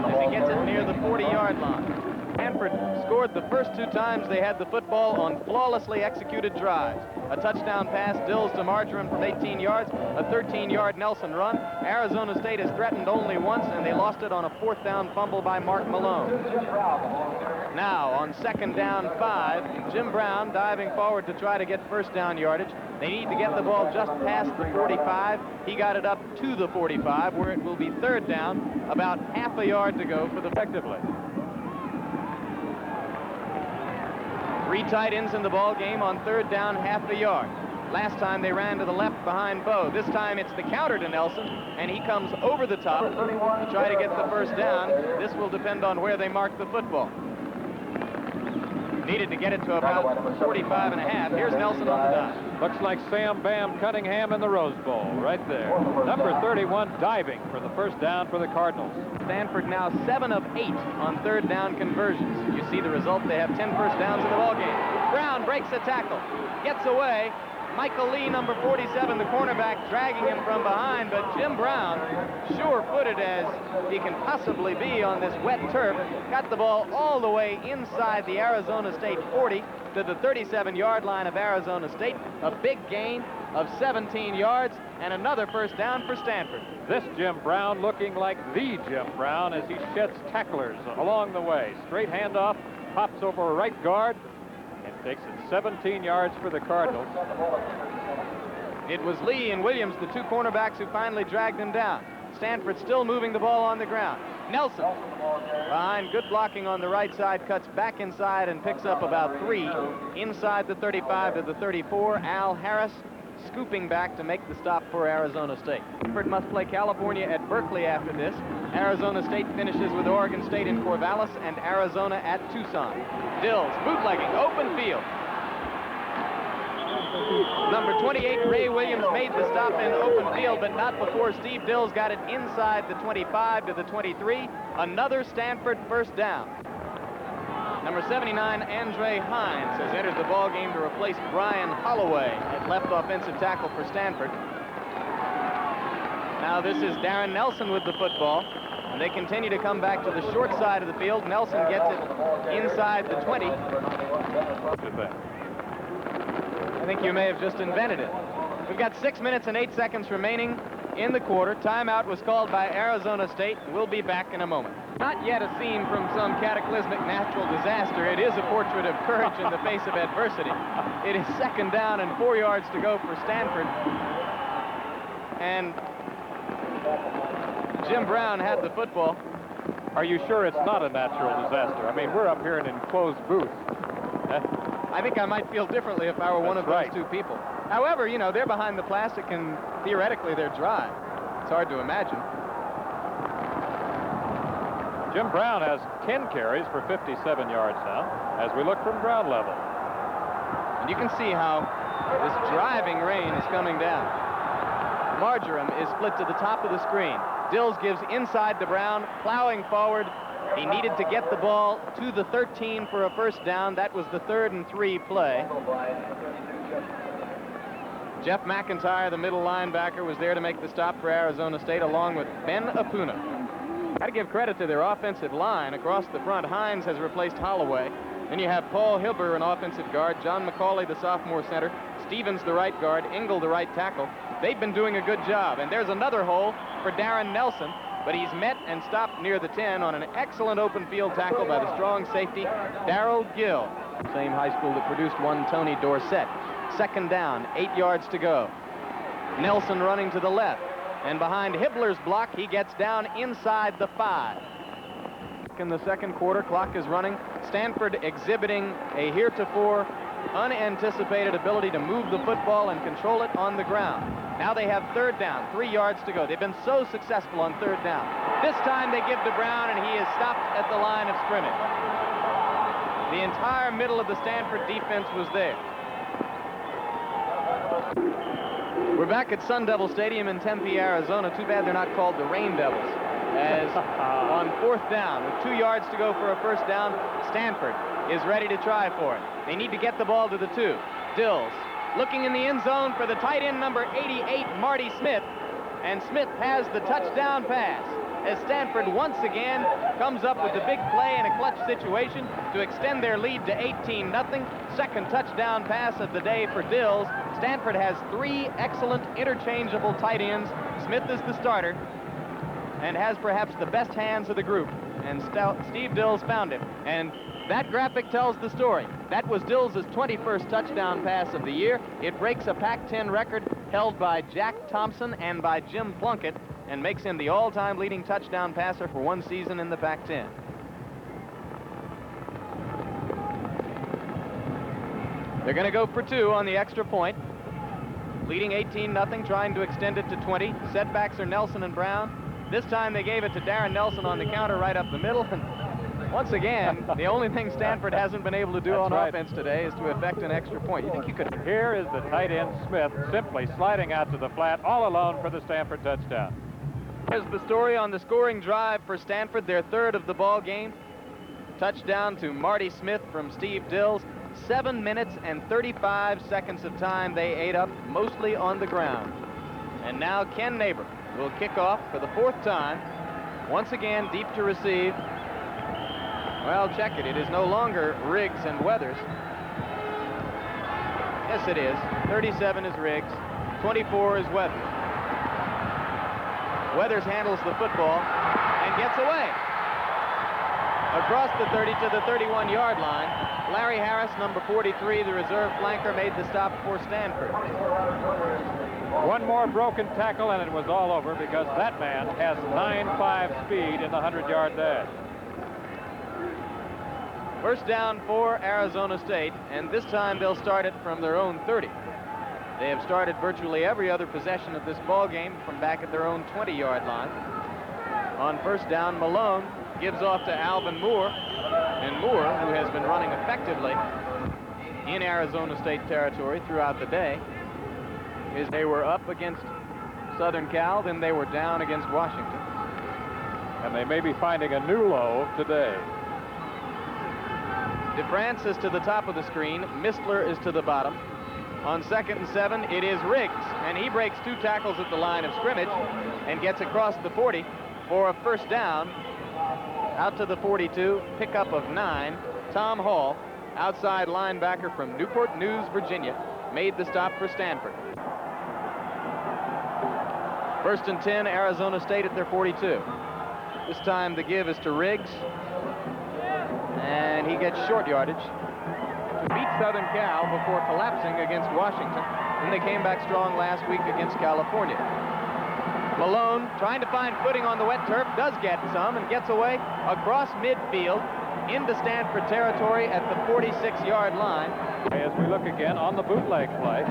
as he gets it near the 40-yard line. Stanford scored the first 2 times they had the football on flawlessly executed drives. A touchdown pass, Dils to Marjoram from 18 yards, a 13-yard Nelson run. Arizona State has threatened only once, and they lost it on a 4th down fumble by Mark Malone. Now, on 2nd down 5, Jim Brown diving forward to try to get 1st down yardage. They need to get the ball just past the 45. He got it up to the 45, where it will be 3rd down, about half a yard to go for the effectively. 3 tight ends in the ball game on 3rd down, half a yard. Last time they ran to the left behind Bowe. This time it's the counter to Nelson, and he comes over the top to try to get the 1st down. This will depend on where they mark the football. Needed to get it to about 45 and a half. Here's Nelson on the dive. Looks like Sam Bam Cunningham in the Rose Bowl right there. Number 31 diving for the 1st down for the Cardinals. Stanford now 7 of 8 on 3rd down conversions. You see the result. They have 10 first downs in the ballgame. Brown breaks a tackle, gets away. Michael Lee, number 47, the cornerback, dragging him from behind, but Jim Brown, sure-footed as he can possibly be on this wet turf, got the ball all the way inside the Arizona State 40 to the 37-yard line of Arizona State. A big gain of 17 yards and another 1st down for Stanford. This Jim Brown looking like the Jim Brown as he sheds tacklers along the way. Straight handoff, pops over a right guard, and takes it 17 yards for the Cardinals. It was Lee and Williams, the 2 cornerbacks, who finally dragged him down. Stanford still moving the ball on the ground. Nelson, behind, good blocking on the right side, cuts back inside and picks up about 3. Inside the 35 to the 34, Al Harris scooping back to make the stop for Arizona State. Stanford must play California at Berkeley after this. Arizona State finishes with Oregon State in Corvallis and Arizona at Tucson. Dils bootlegging, open field. Number 28, Ray Williams, made the stop in open field, but not before Steve Dils got it inside the 25 to the 23. Another Stanford first down. Number 79, Andre Hines, has entered the ball game to replace Brian Holloway at left offensive tackle for Stanford. Now this is Darren Nelson with the football, and they continue to come back to the short side of the field. Nelson gets it inside the 20. I think you may have just invented it. We've got 6 minutes and 8 seconds remaining in the quarter. Timeout was called by Arizona State. We'll be back in a moment. Not yet a scene from some cataclysmic natural disaster. It is a portrait of courage in the face of adversity. It is second down and 4 yards to go for Stanford. And Jim Brown had the football. Are you sure it's not a natural disaster? I mean, we're up here in an enclosed booth. I think I might feel differently if I were one of those two people. However, you know, they're behind the plastic and theoretically they're dry. It's hard to imagine. Jim Brown has 10 carries for 57 yards now as we look from ground level. And you can see how this driving rain is coming down. Marjoram is split to the top of the screen. Dils gives inside to Brown, plowing forward. He needed to get the ball to the 13 for a first down. That was the 3rd and 3 play. Jeff McIntyre, the middle linebacker, was there to make the stop for Arizona State along with Ben Apuna. Got to give credit to their offensive line. Across the front, Hines has replaced Holloway. Then you have Paul Hilber, an offensive guard, John McCauley, the sophomore center, Stevens, the right guard, Engel, the right tackle. They've been doing a good job. And there's another hole for Darren Nelson, but he's met and stopped near the 10 on an excellent open field tackle by the strong safety, Darrell Gill. Same high school that produced one Tony Dorsett. Second down, 8 yards to go. Nelson running to the left. And behind Hibbler's block, he gets down inside the 5. In the second quarter, clock is running. Stanford exhibiting a heretofore unanticipated ability to move the football and control it on the ground. Now they have third down, 3 yards to go. They've been so successful on third down. This time they give to Brown, and he is stopped at the line of scrimmage. The entire middle of the Stanford defense was there. We're back at Sun Devil Stadium in Tempe, Arizona. Too bad they're not called the Rain Devils. As on fourth down, with 2 yards to go for a first down, Stanford is ready to try for it. They need to get the ball to the 2. Dils looking in the end zone for the tight end number 88, Marty Smith. And Smith has the touchdown pass as Stanford once again comes up with the big play in a clutch situation to extend their lead to 18-0. Second touchdown pass of the day for Dils. Stanford has 3 excellent interchangeable tight ends. Smith is the starter and has perhaps the best hands of the group. And Steve Dils found him. And that graphic tells the story. That was Dils' 21st touchdown pass of the year. It breaks a Pac-10 record held by Jack Thompson and by Jim Plunkett and makes him the all-time leading touchdown passer for one season in the Pac-10. They're going to go for 2 on the extra point. Leading 18-0, trying to extend it to 20. Setbacks are Nelson and Brown. This time they gave it to Darren Nelson on the counter right up the middle. And once again, the only thing Stanford hasn't been able to do on offense today is to effect an extra point. You think you could... Here is the tight end Smith simply sliding out to the flat all alone for the Stanford touchdown. Here's the story on the scoring drive for Stanford, their 3rd of the ball game. Touchdown to Marty Smith from Steve Dils. 7 minutes and 35 seconds of time they ate up, mostly on the ground. And now Ken Neighbor will kick off for the 4th time. Once again, deep to receive. Well, check it. It is no longer Riggs and Weathers. Yes, it is. 37 is Riggs. 24 is Weathers. Weathers handles the football and gets away. Across the 30 to the 31-yard line, Larry Harris, number 43, the reserve flanker, made the stop for Stanford. One more broken tackle and it was all over because that man has 9.5 speed in the 100-yard dash. First down for Arizona State, and this time they'll start it from their own 30. They have started virtually every other possession of this ball game from back at their own 20-yard line. On first down, Malone gives off to Alvin Moore, and Moore, who has been running effectively in Arizona State territory throughout the day, is they were up against Southern Cal, then they were down against Washington. And they may be finding a new low today. DeFrance is to the top of the screen. Mistler is to the bottom. On 2nd and 7, it is Riggs, and he breaks 2 tackles at the line of scrimmage and gets across the 40 for a first down. Out to the 42, pickup of 9. Tom Hall, outside linebacker from Newport News, Virginia, made the stop for Stanford. 1st and 10, Arizona State at their 42. This time the give is to Riggs, and he gets short yardage to beat Southern Cal before collapsing against Washington. And they came back strong last week against California. Malone, trying to find footing on the wet turf, does get some and gets away across midfield into Stanford territory at the 46-yard line. As we look again on the bootleg play,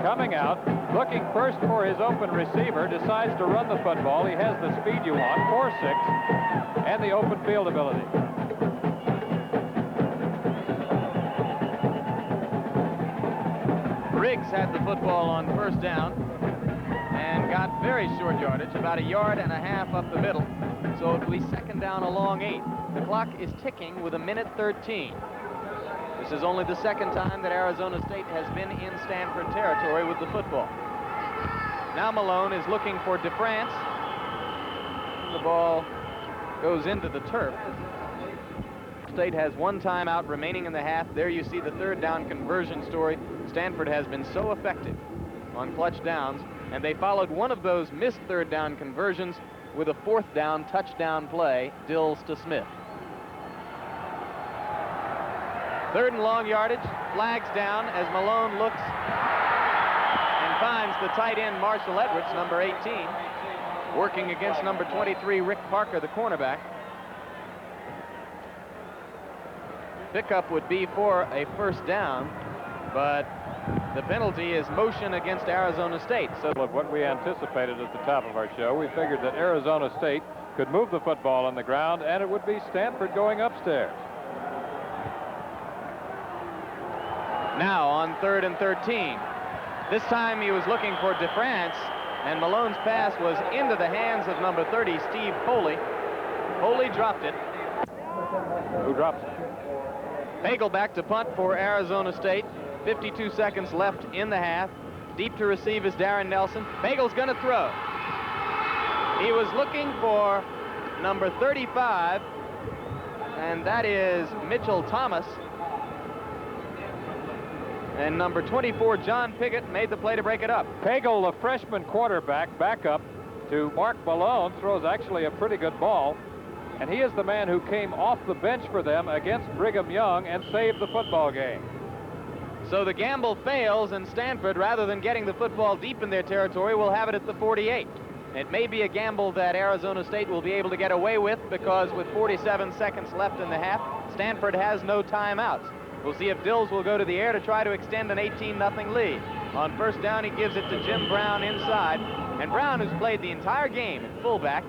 coming out, looking first for his open receiver, decides to run the football. He has the speed you want, 4.6, and the open field ability. Riggs had the football on first down and got very short yardage, about 1.5 yards up the middle. So it'll be 2nd down along 8. The clock is ticking with 1:13. This is only the 2nd time that Arizona State has been in Stanford territory with the football. Now Malone is looking for DeFrance. The ball goes into the turf. State has 1 timeout remaining in the half. There you see the 3rd down conversion story. Stanford has been so effective on clutch downs, and they followed one of those missed 3rd down conversions with a 4th down touchdown play, Dils to Smith. 3rd and long yardage, flags down as Malone looks and finds the tight end Marshall Edwards, number 18, working against number 23 Rick Parker, the cornerback. Pickup would be for a first down, but the penalty is motion against Arizona State. So of what we anticipated at the top of our show, we figured that Arizona State could move the football on the ground, and it would be Stanford going upstairs. Now on 3rd and 13. This time he was looking for DeFrance, and Malone's pass was into the hands of number 30, Steve Foley. Foley dropped it. Who drops it? Pagel back to punt for Arizona State. 52 seconds left in the half. Deep to receive is Darren Nelson. Pagel's going to throw. He was looking for number 35, and that is Mitchell Thomas. And number 24, John Piggott, made the play to break it up. Pagel, the freshman quarterback, back up to Mark Malone, throws actually a pretty good ball. And he is the man who came off the bench for them against Brigham Young and saved the football game. So the gamble fails, and Stanford, rather than getting the football deep in their territory, will have it at the 48. It may be a gamble that Arizona State will be able to get away with, because with 47 seconds left in the half, Stanford has no timeouts. We'll see if Dils will go to the air to try to extend an 18-0 lead. On first down, he gives it to Jim Brown inside. And Brown, who's played the entire game at fullback,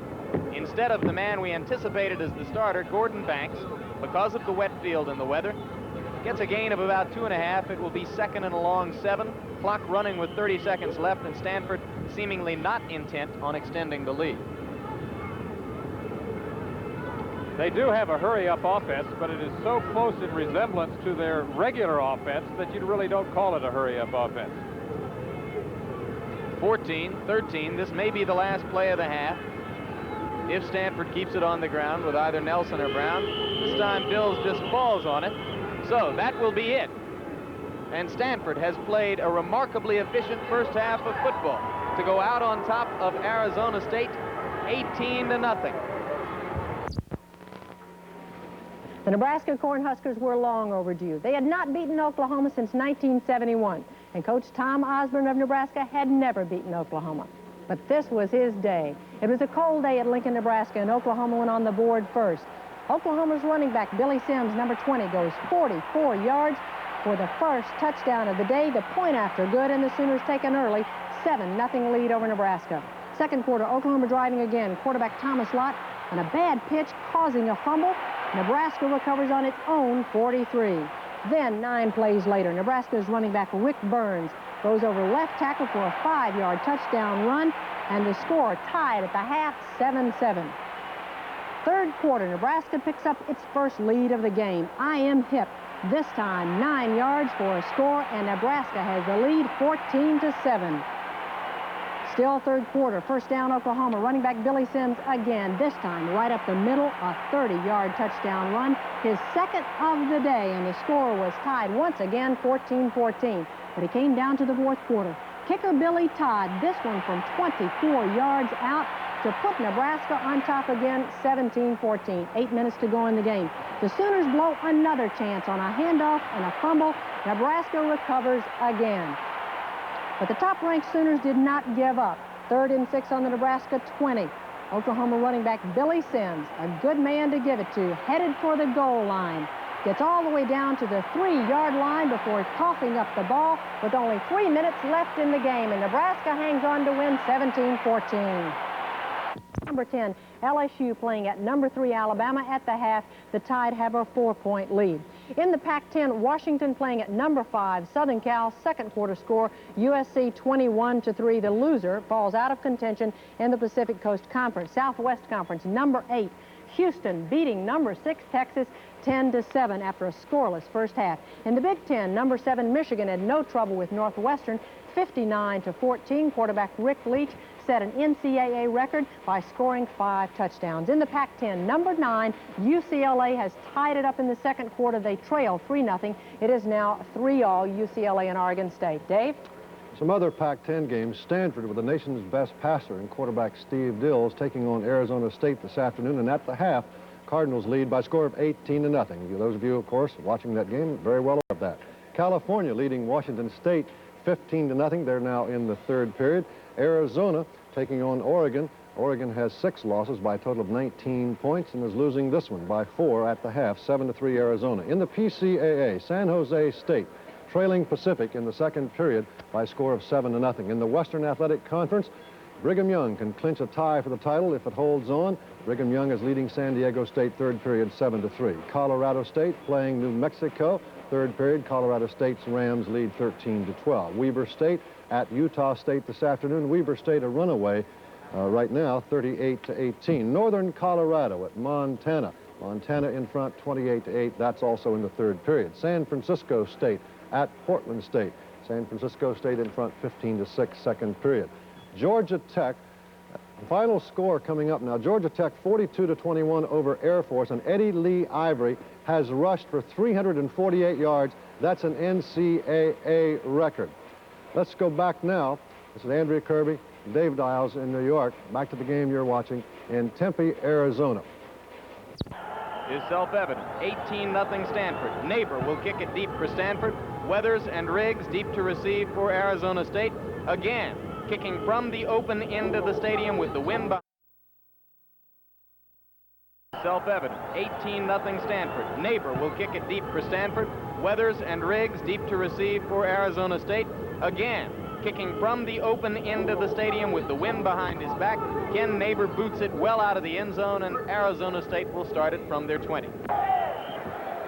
instead of the man we anticipated as the starter, Gordon Banks, because of the wet field and the weather, gets a gain of about 2.5. It will be 2nd and a long 7. Clock running with 30 seconds left, and Stanford seemingly not intent on extending the lead. They do have a hurry-up offense, but it is so close in resemblance to their regular offense that you really don't call it a hurry-up offense. 14-13. This may be the last play of the half, if Stanford keeps it on the ground with either Nelson or Brown. This time Dils just falls on it. So that will be it. And Stanford has played a remarkably efficient first half of football to go out on top of Arizona State 18-0. The Nebraska Cornhuskers were long overdue. They had not beaten Oklahoma since 1971, and Coach Tom Osborne of Nebraska had never beaten Oklahoma. But this was his day. It was a cold day at Lincoln, Nebraska, and Oklahoma went on the board first. Oklahoma's running back, Billy Sims, number 20, goes 44 yards, for the first touchdown of the day. The point after good, and the Sooners take an early 7-0 lead over Nebraska. Second quarter, Oklahoma driving again. Quarterback Thomas Lott and a bad pitch causing a fumble. Nebraska recovers on its own 43. Then 9 plays later, Nebraska's running back Rick Burns goes over left tackle for a 5-yard touchdown run, and the score tied at the half 7-7. Third quarter, Nebraska picks up its first lead of the game. I am hip. This time 9 yards for a score, and Nebraska has the lead 14-7. Still third quarter, first down Oklahoma. Running back Billy Sims again, this time right up the middle, a 30-yard touchdown run. His second of the day, and the score was tied once again 14-14. But it came down to the fourth quarter. Kicker Billy Todd, this one from 24 yards out to put Nebraska on top again, 17-14. 8 minutes to go in the game. The Sooners blow another chance on a handoff and a fumble. Nebraska recovers again. But the top-ranked Sooners did not give up. 3rd and 6 on the Nebraska 20. Oklahoma running back Billy Sims, a good man to give it to, headed for the goal line. Gets all the way down to the 3-yard line before coughing up the ball with only 3 minutes left in the game, and Nebraska hangs on to win 17-14. Number 10, LSU playing at number 3, Alabama at the half. The Tide have a 4-point lead. In the Pac-10, Washington playing at number 5, Southern Cal. Second quarter score, USC 21-3. The loser falls out of contention in the Pacific Coast Conference. Southwest Conference, number 8, Houston beating number 6, Texas, 10-7 after a scoreless first half. In the Big Ten, number 7, Michigan had no trouble with Northwestern, 59-14. Quarterback Rick Leach set an NCAA record by scoring 5 touchdowns. In the Pac-10, number 9, UCLA has tied it up in the second quarter. They trail 3-0. It is now 3-all UCLA and Oregon State. Dave? Some other Pac-10 games. Stanford with the nation's best passer and quarterback Steve Dils taking on Arizona State this afternoon, and at the half, Cardinals lead by a score of 18-0. Those of you, of course, watching that game, very well aware of that. California leading Washington State 15-0. They're now in the third period. Arizona taking on Oregon. Oregon has 6 losses by a total of 19 points and is losing this one by 4 at the half, 7-3 Arizona. In the PCAA, San Jose State trailing Pacific in the second period by a score of 7-0. In the Western Athletic Conference, Brigham Young can clinch a tie for the title if it holds on. Brigham Young is leading San Diego State third period 7-3. Colorado State playing New Mexico. Third period, Colorado State's Rams lead 13-12. Weber State at Utah State this afternoon. Weber State a runaway right now, 38-18. Northern Colorado at Montana. Montana in front, 28-8. That's also in the third period. San Francisco State at Portland State. San Francisco State in front, 15-6, second period. Georgia Tech, final score coming up now. Georgia Tech 42-21 over Air Force, and Eddie Lee Ivory has rushed for 348 yards. That's an NCAA record. Let's go back now. This is Andrea Kirby, Dave Dils in New York. Back to the game you're watching in Tempe, Arizona. Is self-evident. 18-0 Stanford. Neighbor will kick it deep for Stanford. Weathers and Riggs deep to receive for Arizona State. Again, kicking from the open end of the stadium with the wind behind. Self-evident. 18-0 Stanford. Neighbor will kick it deep for Stanford. Weathers and Riggs deep to receive for Arizona State. Again, kicking from the open end of the stadium with the wind behind his back. Ken Neighbor boots it well out of the end zone, and Arizona State will start it from their 20.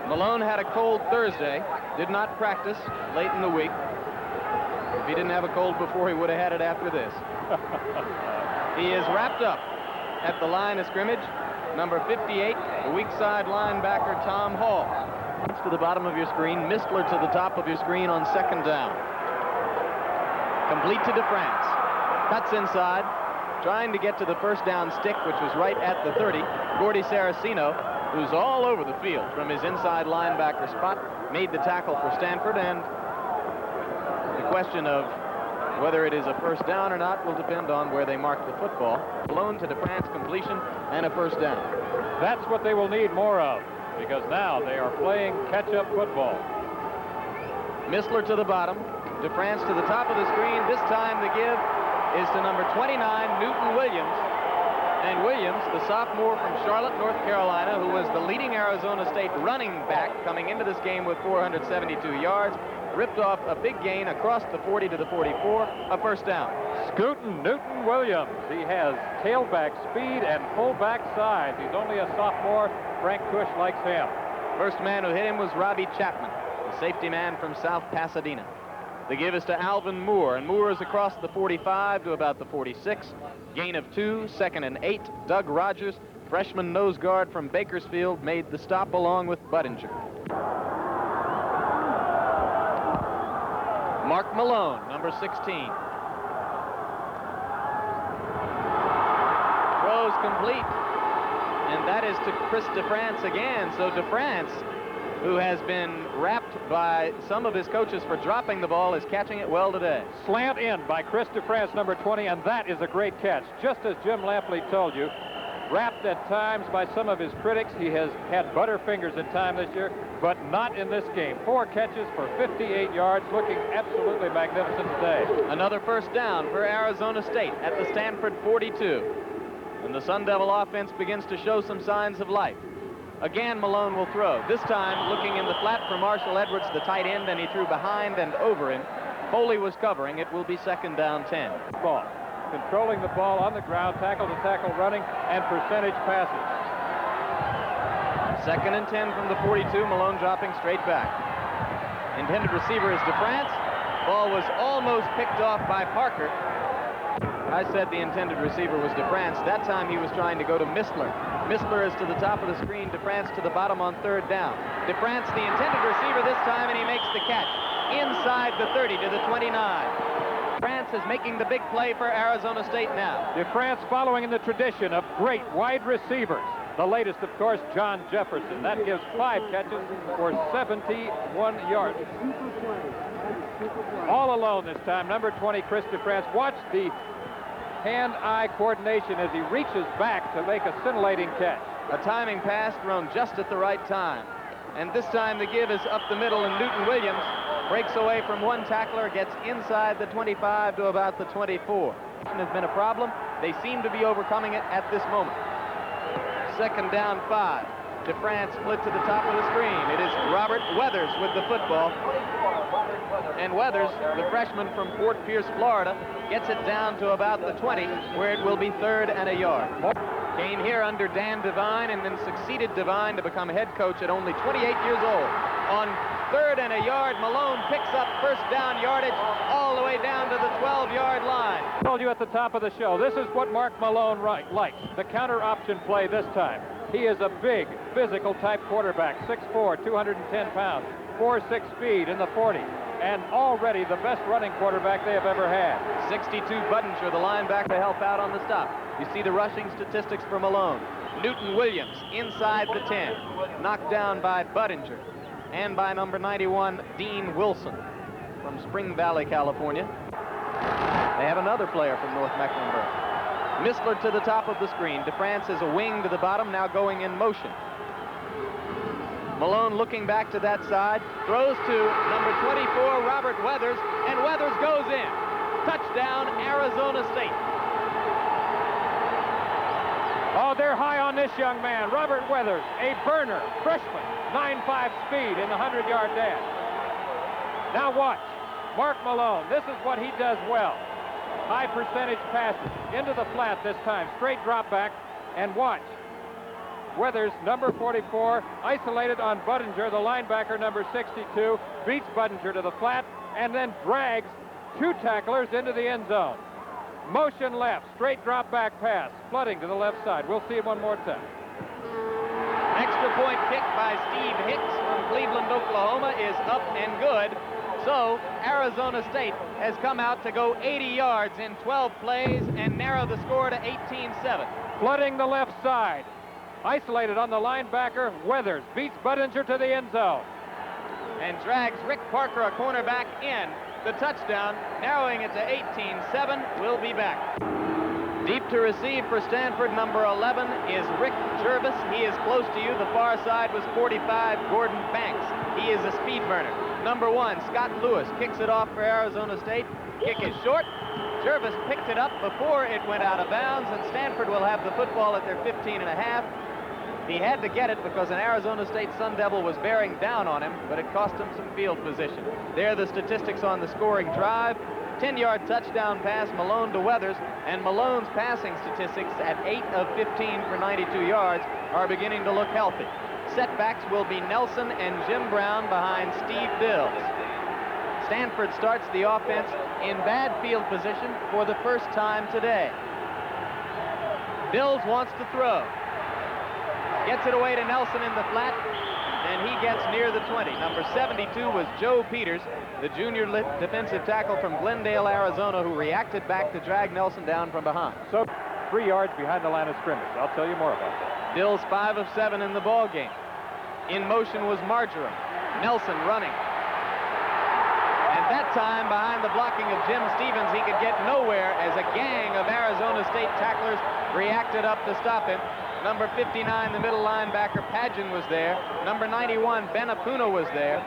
Malone had a cold Thursday, did not practice late in the week. If he didn't have a cold before, he would have had it after this. He is wrapped up at the line of scrimmage. Number 58, the weak side linebacker, Tom Hall. To the bottom of your screen, Mistler to the top of your screen on second down. Complete to DeFrance. Cuts inside, trying to get to the first down stick, which was right at the 30. Gordy Saraceno, who's all over the field from his inside linebacker spot, made the tackle for Stanford, and the question of whether it is a first down or not will depend on where they mark the football. Malone to DeFrance, completion, and a first down. That's what they will need more of, because now they are playing catch-up football. Mistler to the bottom, DeFrance to the top of the screen. This time the give is to number 29, Newton Williams. And Williams, the sophomore from Charlotte, North Carolina, who was the leading Arizona State running back coming into this game with 472 yards, ripped off a big gain across the 40 to the 44, a first down. Scootin' Newton Williams. He has tailback speed and fullback size. He's only a sophomore. Frank Kush likes him. First man who hit him was Robbie Chapman, the safety man from South Pasadena. The give is to Alvin Moore, and Moore is across the 45 to about the 46. Gain of 2, 2nd and 8. Doug Rogers, freshman nose guard from Bakersfield, made the stop along with Budinger. Mark Malone, number 16. Throws complete, and that is to Chris DeFrance again. So DeFrance, who has been rapped by some of his coaches for dropping the ball, is catching it well today. Slant in by Chris DeFrance, number 20, and that is a great catch. Just as Jim Lampley told you, rapped at times by some of his critics. He has had butterfingers at times this year, but not in this game. 4 catches for 58 yards, looking absolutely magnificent today. Another first down for Arizona State at the Stanford 42. And the Sun Devil offense begins to show some signs of life. Again, Malone will throw. This time looking in the flat for Marshall Edwards, the tight end, and he threw behind and over him. Foley was covering. It will be 2nd down 10. Ball. Controlling the ball on the ground, tackle-to-tackle running, and percentage passes. 2nd and 10 from the 42. Malone dropping straight back. Intended receiver is DeFrance. Ball was almost picked off by Parker. I said the intended receiver was DeFrance. That time he was trying to go to Mistler. Mistler is to the top of the screen, DeFrance to the bottom on 3rd down. DeFrance, the intended receiver this time, and he makes the catch inside the 30 to the 29. DeFrance is making the big play for Arizona State now. DeFrance following in the tradition of great wide receivers. The latest, of course, John Jefferson. That gives 5 catches for 71 yards. All alone this time, number 20, Chris DeFrance. Watch the hand-eye coordination as he reaches back to make a scintillating catch. A timing pass thrown just at the right time. And this time the give is up the middle, and Newton Williams breaks away from one tackler, gets inside the 25 to about the 24. Has been a problem. They seem to be overcoming it at this moment. 2nd down 5. DeFrance split to the top of the screen. It is Robert Weathers with the football. And Weathers, the freshman from Fort Pierce, Florida, gets it down to about the 20, where it will be 3rd and a yard. Came here under Dan Devine and then succeeded Devine to become head coach at only 28 years old. On 3rd and a yard, Malone picks up first down yardage all the way down to the 12-yard line. I told you at the top of the show, this is what Mark Malone likes, the counter option play this time. He is a big, physical type quarterback, 6'4", 210 pounds, 4.6 speed in the 40, and already the best running quarterback they have ever had. 62 Budinger, the linebacker, to help out on the stop. You see the rushing statistics for Malone. Newton Williams inside the 10, knocked down by Budinger and by number 91, Dean Wilson from Spring Valley, California. They have another player from North Mecklenburg. Mistler to the top of the screen. DeFrance is a wing to the bottom, now going in motion. Malone looking back to that side, throws to number 24, Robert Weathers, and Weathers goes in. Touchdown, Arizona State. Oh, they're high on this young man, Robert Weathers, a burner, freshman, 9.5 speed in the 100-yard dash. Now watch, Mark Malone, this is what he does well. High percentage passes into the flat this time, straight drop back, and watch. Weathers, number 44, isolated on Budinger, the linebacker, number 62, beats Budinger to the flat, and then drags 2 tacklers into the end zone. Motion left, straight drop back pass, flooding to the left side. We'll see it one more time. Extra point kick by Steve Hicks from Cleveland, Oklahoma is up and good. So Arizona State has come out to go 80 yards in 12 plays and narrow the score to 18-7. Flooding the left side. Isolated on the linebacker, Weathers beats Budinger to the end zone. And drags Rick Parker, a cornerback, in the touchdown, narrowing it to 18-7. We'll be back. Deep to receive for Stanford, number 11, is Rick Jervis. He is close to you. The far side was 45, Gordon Banks. He is a speed burner. Number 1, Scott Lewis, kicks it off for Arizona State. Kick is short, Jervis picked it up before it went out of bounds, and Stanford will have the football at their 15.5. He had to get it because an Arizona State Sun Devil was bearing down on him, but it cost him some field position. There are the statistics on the scoring drive. 10-yard touchdown pass, Malone to Weathers, and Malone's passing statistics at 8 of 15 for 92 yards are beginning to look healthy. Setbacks will be Nelson and Jim Brown behind Steve Dils. Stanford starts the offense in bad field position for the first time today. Dils wants to throw. Gets it away to Nelson in the flat, and he gets near the 20. Number 72 was Joe Peters, the junior defensive tackle from Glendale, Arizona, who reacted back to drag Nelson down from behind. So 3 yards behind the line of scrimmage. I'll tell you more about that. Dils 5 of 7 in the ball game. In motion was Marjoram. Nelson running. And that time, behind the blocking of Jim Stevens, he could get nowhere as a gang of Arizona State tacklers reacted up to stop him. Number 59, the middle linebacker, Padgett, was there. Number 91, Benapuna was there.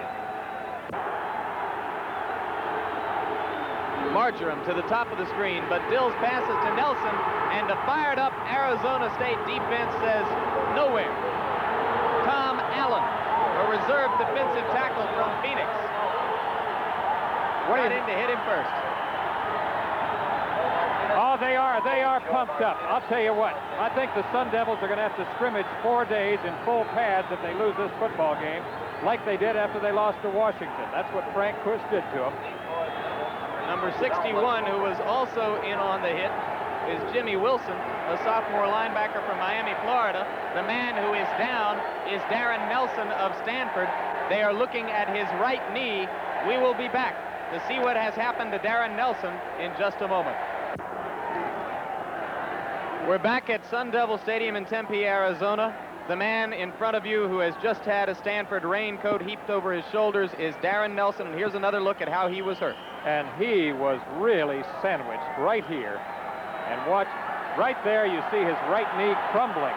Marjoram to the top of the screen, but Dils passes to Nelson, and a fired-up Arizona State defense says nowhere. Tom Allen, a reserve defensive tackle from Phoenix, got in to hit him first. Oh, they are pumped up. I'll tell you what, I think the Sun Devils are going to have to scrimmage 4 days in full pads if they lose this football game, like they did after they lost to Washington. That's what Frank Kush did to them. Number 61, who was also in on the hit, is Jimmy Wilson, a sophomore linebacker from Miami, Florida. The man who is down is Darren Nelson of Stanford. They are looking at his right knee. We will be back to see what has happened to Darren Nelson in just a moment. We're back at Sun Devil Stadium in Tempe, Arizona. The man in front of you who has just had a Stanford raincoat heaped over his shoulders is Darren Nelson, and here's another look at how he was hurt. And he was really sandwiched right here. And watch, right there you see his right knee crumbling.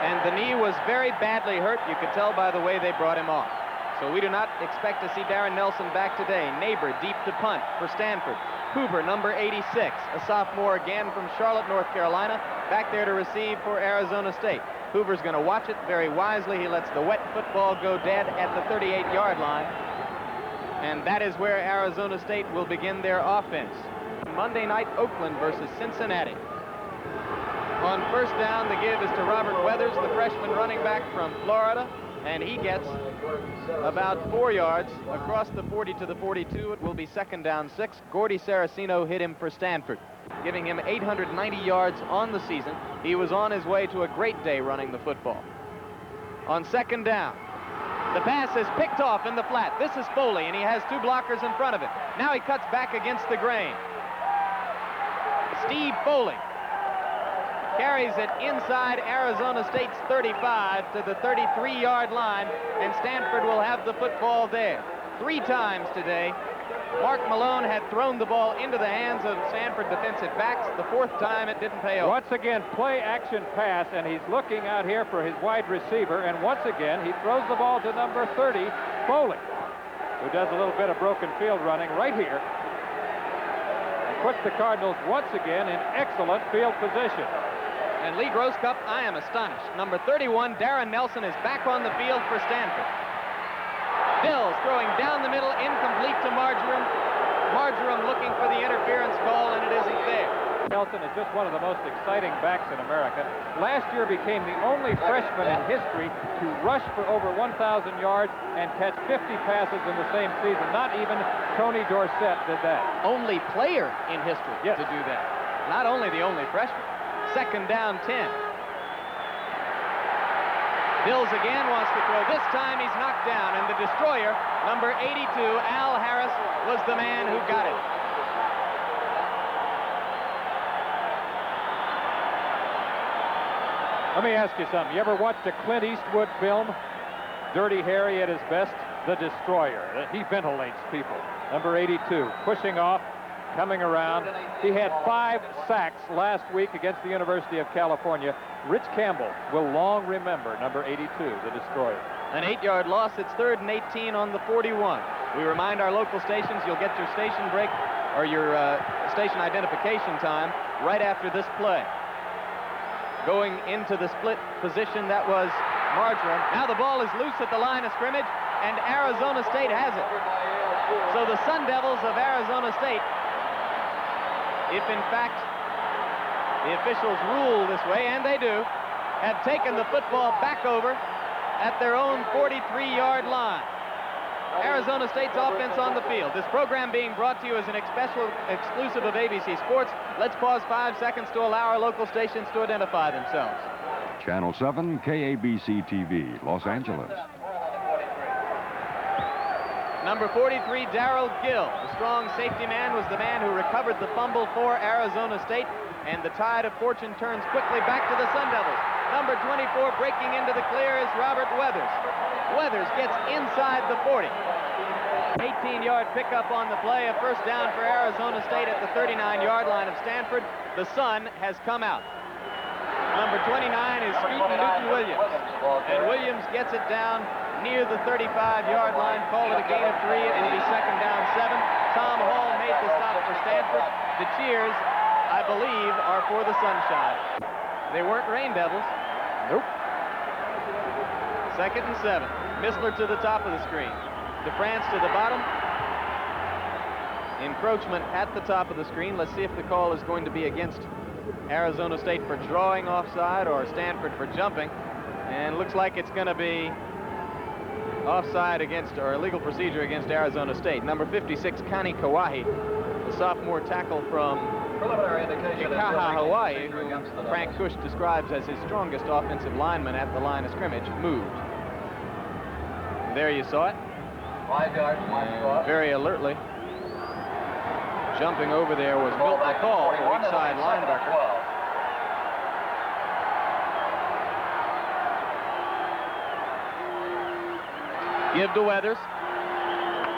And the knee was very badly hurt. You could tell by the way they brought him off. So we do not expect to see Darren Nelson back today. Neighbor deep to punt for Stanford. Hoover, number 86, a sophomore again from Charlotte, North Carolina, back there to receive for Arizona State. Hoover's going to watch it very wisely. He lets the wet football go dead at the 38-yard line. And that is where Arizona State will begin their offense. Monday night, Oakland versus Cincinnati. On first down, the give is to Robert Weathers, the freshman running back from Florida, and he gets about 4 yards across the 40 to the 42. It will be second down 6. Gordy Saraceno hit him for Stanford, giving him 890 yards on the season. He was on his way to a great day running the football. On second down, the pass is picked off in the flat. This is Foley, and he has 2 blockers in front of him. Now he cuts back against the grain. Steve Foley carries it inside Arizona State's 35 to the 33-yard line, and Stanford will have the football there. 3 times today, Mark Malone had thrown the ball into the hands of Stanford defensive backs. The 4th time, it didn't pay off. Once again, play action pass, and he's looking out here for his wide receiver, and once again, he throws the ball to number 30, Foley, who does a little bit of broken field running right here, and puts the Cardinals once again in excellent field position. And Lee Grosscup, I am astonished. Number 31, Darren Nelson, is back on the field for Stanford. Dils throwing down the middle, incomplete to Marjoram. Marjoram looking for the interference call, and it isn't there. Nelson is just one of the most exciting backs in America. Last year became the only freshman in history to rush for over 1,000 yards and catch 50 passes in the same season. Not even Tony Dorsett did that. Only player in history to do that. Not only the only freshman. Second down 10. Dils again wants to throw. This time he's knocked down, and the destroyer, number 82, Al Harris, was the man who got it. Let me ask you something. You ever watched a Clint Eastwood film, Dirty Harry at his best? The Destroyer. He ventilates people. Number 82, pushing off, coming around. He had 5 sacks last week against the University of California. Rich Campbell will long remember number 82, the Destroyer. An 8-yard loss. It's 3rd and 18 on the 41. We remind our local stations you'll get your station break or your station identification time right after this play. Going into the split position, that was Marjoram. Now the ball is loose at the line of scrimmage, and Arizona State has it. So the Sun Devils of Arizona State, if in fact the officials rule this way, and they do, have taken the football back over at their own 43-yard line. Arizona State's offense on the field. This program being brought to you as an exclusive of ABC Sports. Let's pause 5 seconds to allow our local stations to identify themselves. Channel 7, KABC TV, Los Angeles. Number 43, Darrell Gill. The strong safety man was the man who recovered the fumble for Arizona State, and the tide of fortune turns quickly back to the Sun Devils. Number 24 breaking into the clear is Robert Weathers. Weathers gets inside the 40. 18-yard pickup on the play, a first down for Arizona State at the 39-yard line of Stanford. The sun has come out. Number 29 is Scootin' Newton-Williams, and Williams gets it down near the 35-yard line. Call it a gain of 3. It will be second down 7. Tom Hall made the stop for Stanford. The cheers, I believe, are for the Sunshine. They weren't Rain Devils. Nope. Second and 7. Missler to the top of the screen. DeFrance to the bottom. Encroachment at the top of the screen. Let's see if the call is going to be against Arizona State for drawing offside or Stanford for jumping. And looks like it's going to be offside against, or illegal procedure against Arizona State. Number 56, Kani Kawahi, the sophomore tackle from Ikaha, Hawaii, who Frank Kush describes as his strongest offensive lineman at the line of scrimmage, moved. There you saw it. 5 yards, very alertly. Jumping over there was Milt McCall, the weak side linebacker. Give to Weathers,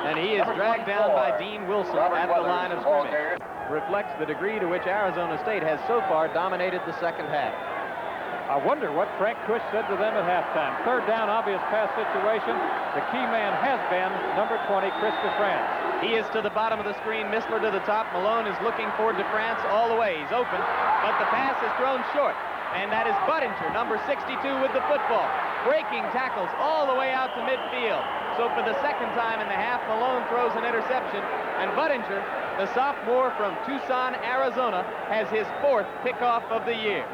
and he is dragged down by Dean Wilson at the line of scrimmage. Reflects the degree to which Arizona State has so far dominated the second half. I wonder what Frank Kush said to them at halftime. Third down, obvious pass situation. The key man has been number 20, Chris DeFrance. He is to the bottom of the screen, Missler to the top. Malone is looking for DeFrance all the way. He's open, but the pass is thrown short. And that is Budinger, number 62, with the football. Breaking tackles all the way out to midfield. So for the second time in the half, Malone throws an interception. And Budinger, the sophomore from Tucson, Arizona, has his 4th pickoff of the year.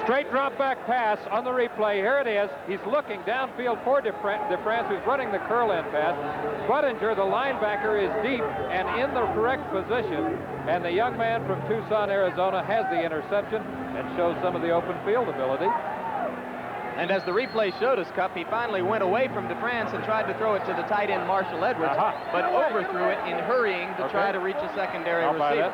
Straight drop back pass on the replay. Here it is. He's looking downfield for DeFrance, who's running the curl-in pass. Budinger, the linebacker, is deep and in the correct position. And the young man from Tucson, Arizona, has the interception and shows some of the open field ability. And as the replay showed us, Cup, he finally went away from DeFrance and tried to throw it to the tight end, Marshall Edwards, but overthrew it in hurrying to try to reach a secondary receiver.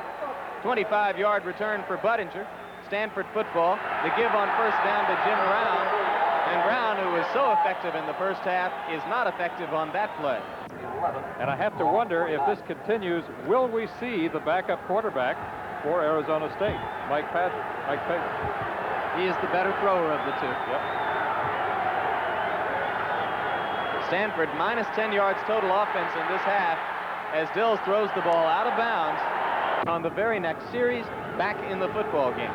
25-yard return for Budinger. Stanford football. The give on first down to Jim Brown. And Brown, who was so effective in the first half, is not effective on that play. And I have to wonder if this continues, will we see the backup quarterback for Arizona State, Mike Patrick? He is the better thrower of the two. Yep. Stanford minus 10 yards total offense in this half as Dils throws the ball out of bounds on the very next series back in the football game.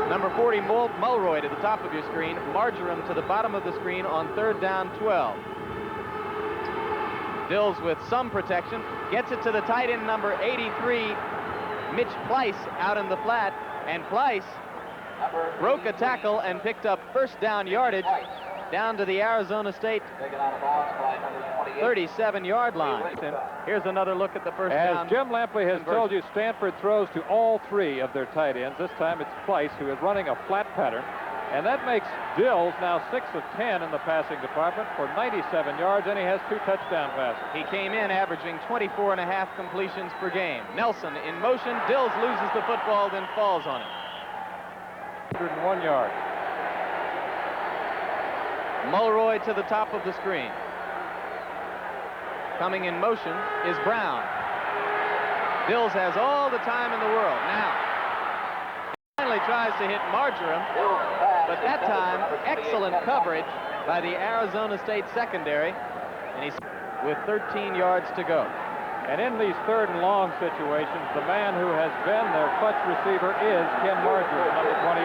Number 40, Mulroy to the top of your screen. Marjoram to the bottom of the screen on third down 12. Dils with some protection. Gets it to the tight end, number 83, Mitch Pleiss, out in the flat. And Pleiss broke a tackle and picked up first down yardage down to the Arizona State 37-yard line. Here's another look at the first down. As Jim Lampley has told you, Stanford throws to all 3 of their tight ends. This time it's Pleiss, who is running a flat pattern. And that makes Dils now 6 of 10 in the passing department for 97 yards, and he has 2 touchdown passes. He came in averaging 24.5 completions per game. Nelson in motion. Dils loses the football, then falls on it. 101 yards. Mulroy to the top of the screen. Coming in motion is Brown. Dils has all the time in the world. Now, he finally tries to hit Marjoram, but that time, excellent coverage by the Arizona State secondary, and he's with 13 yards to go. And in these third and long situations, the man who has been their clutch receiver is Ken Marjorie, number 28.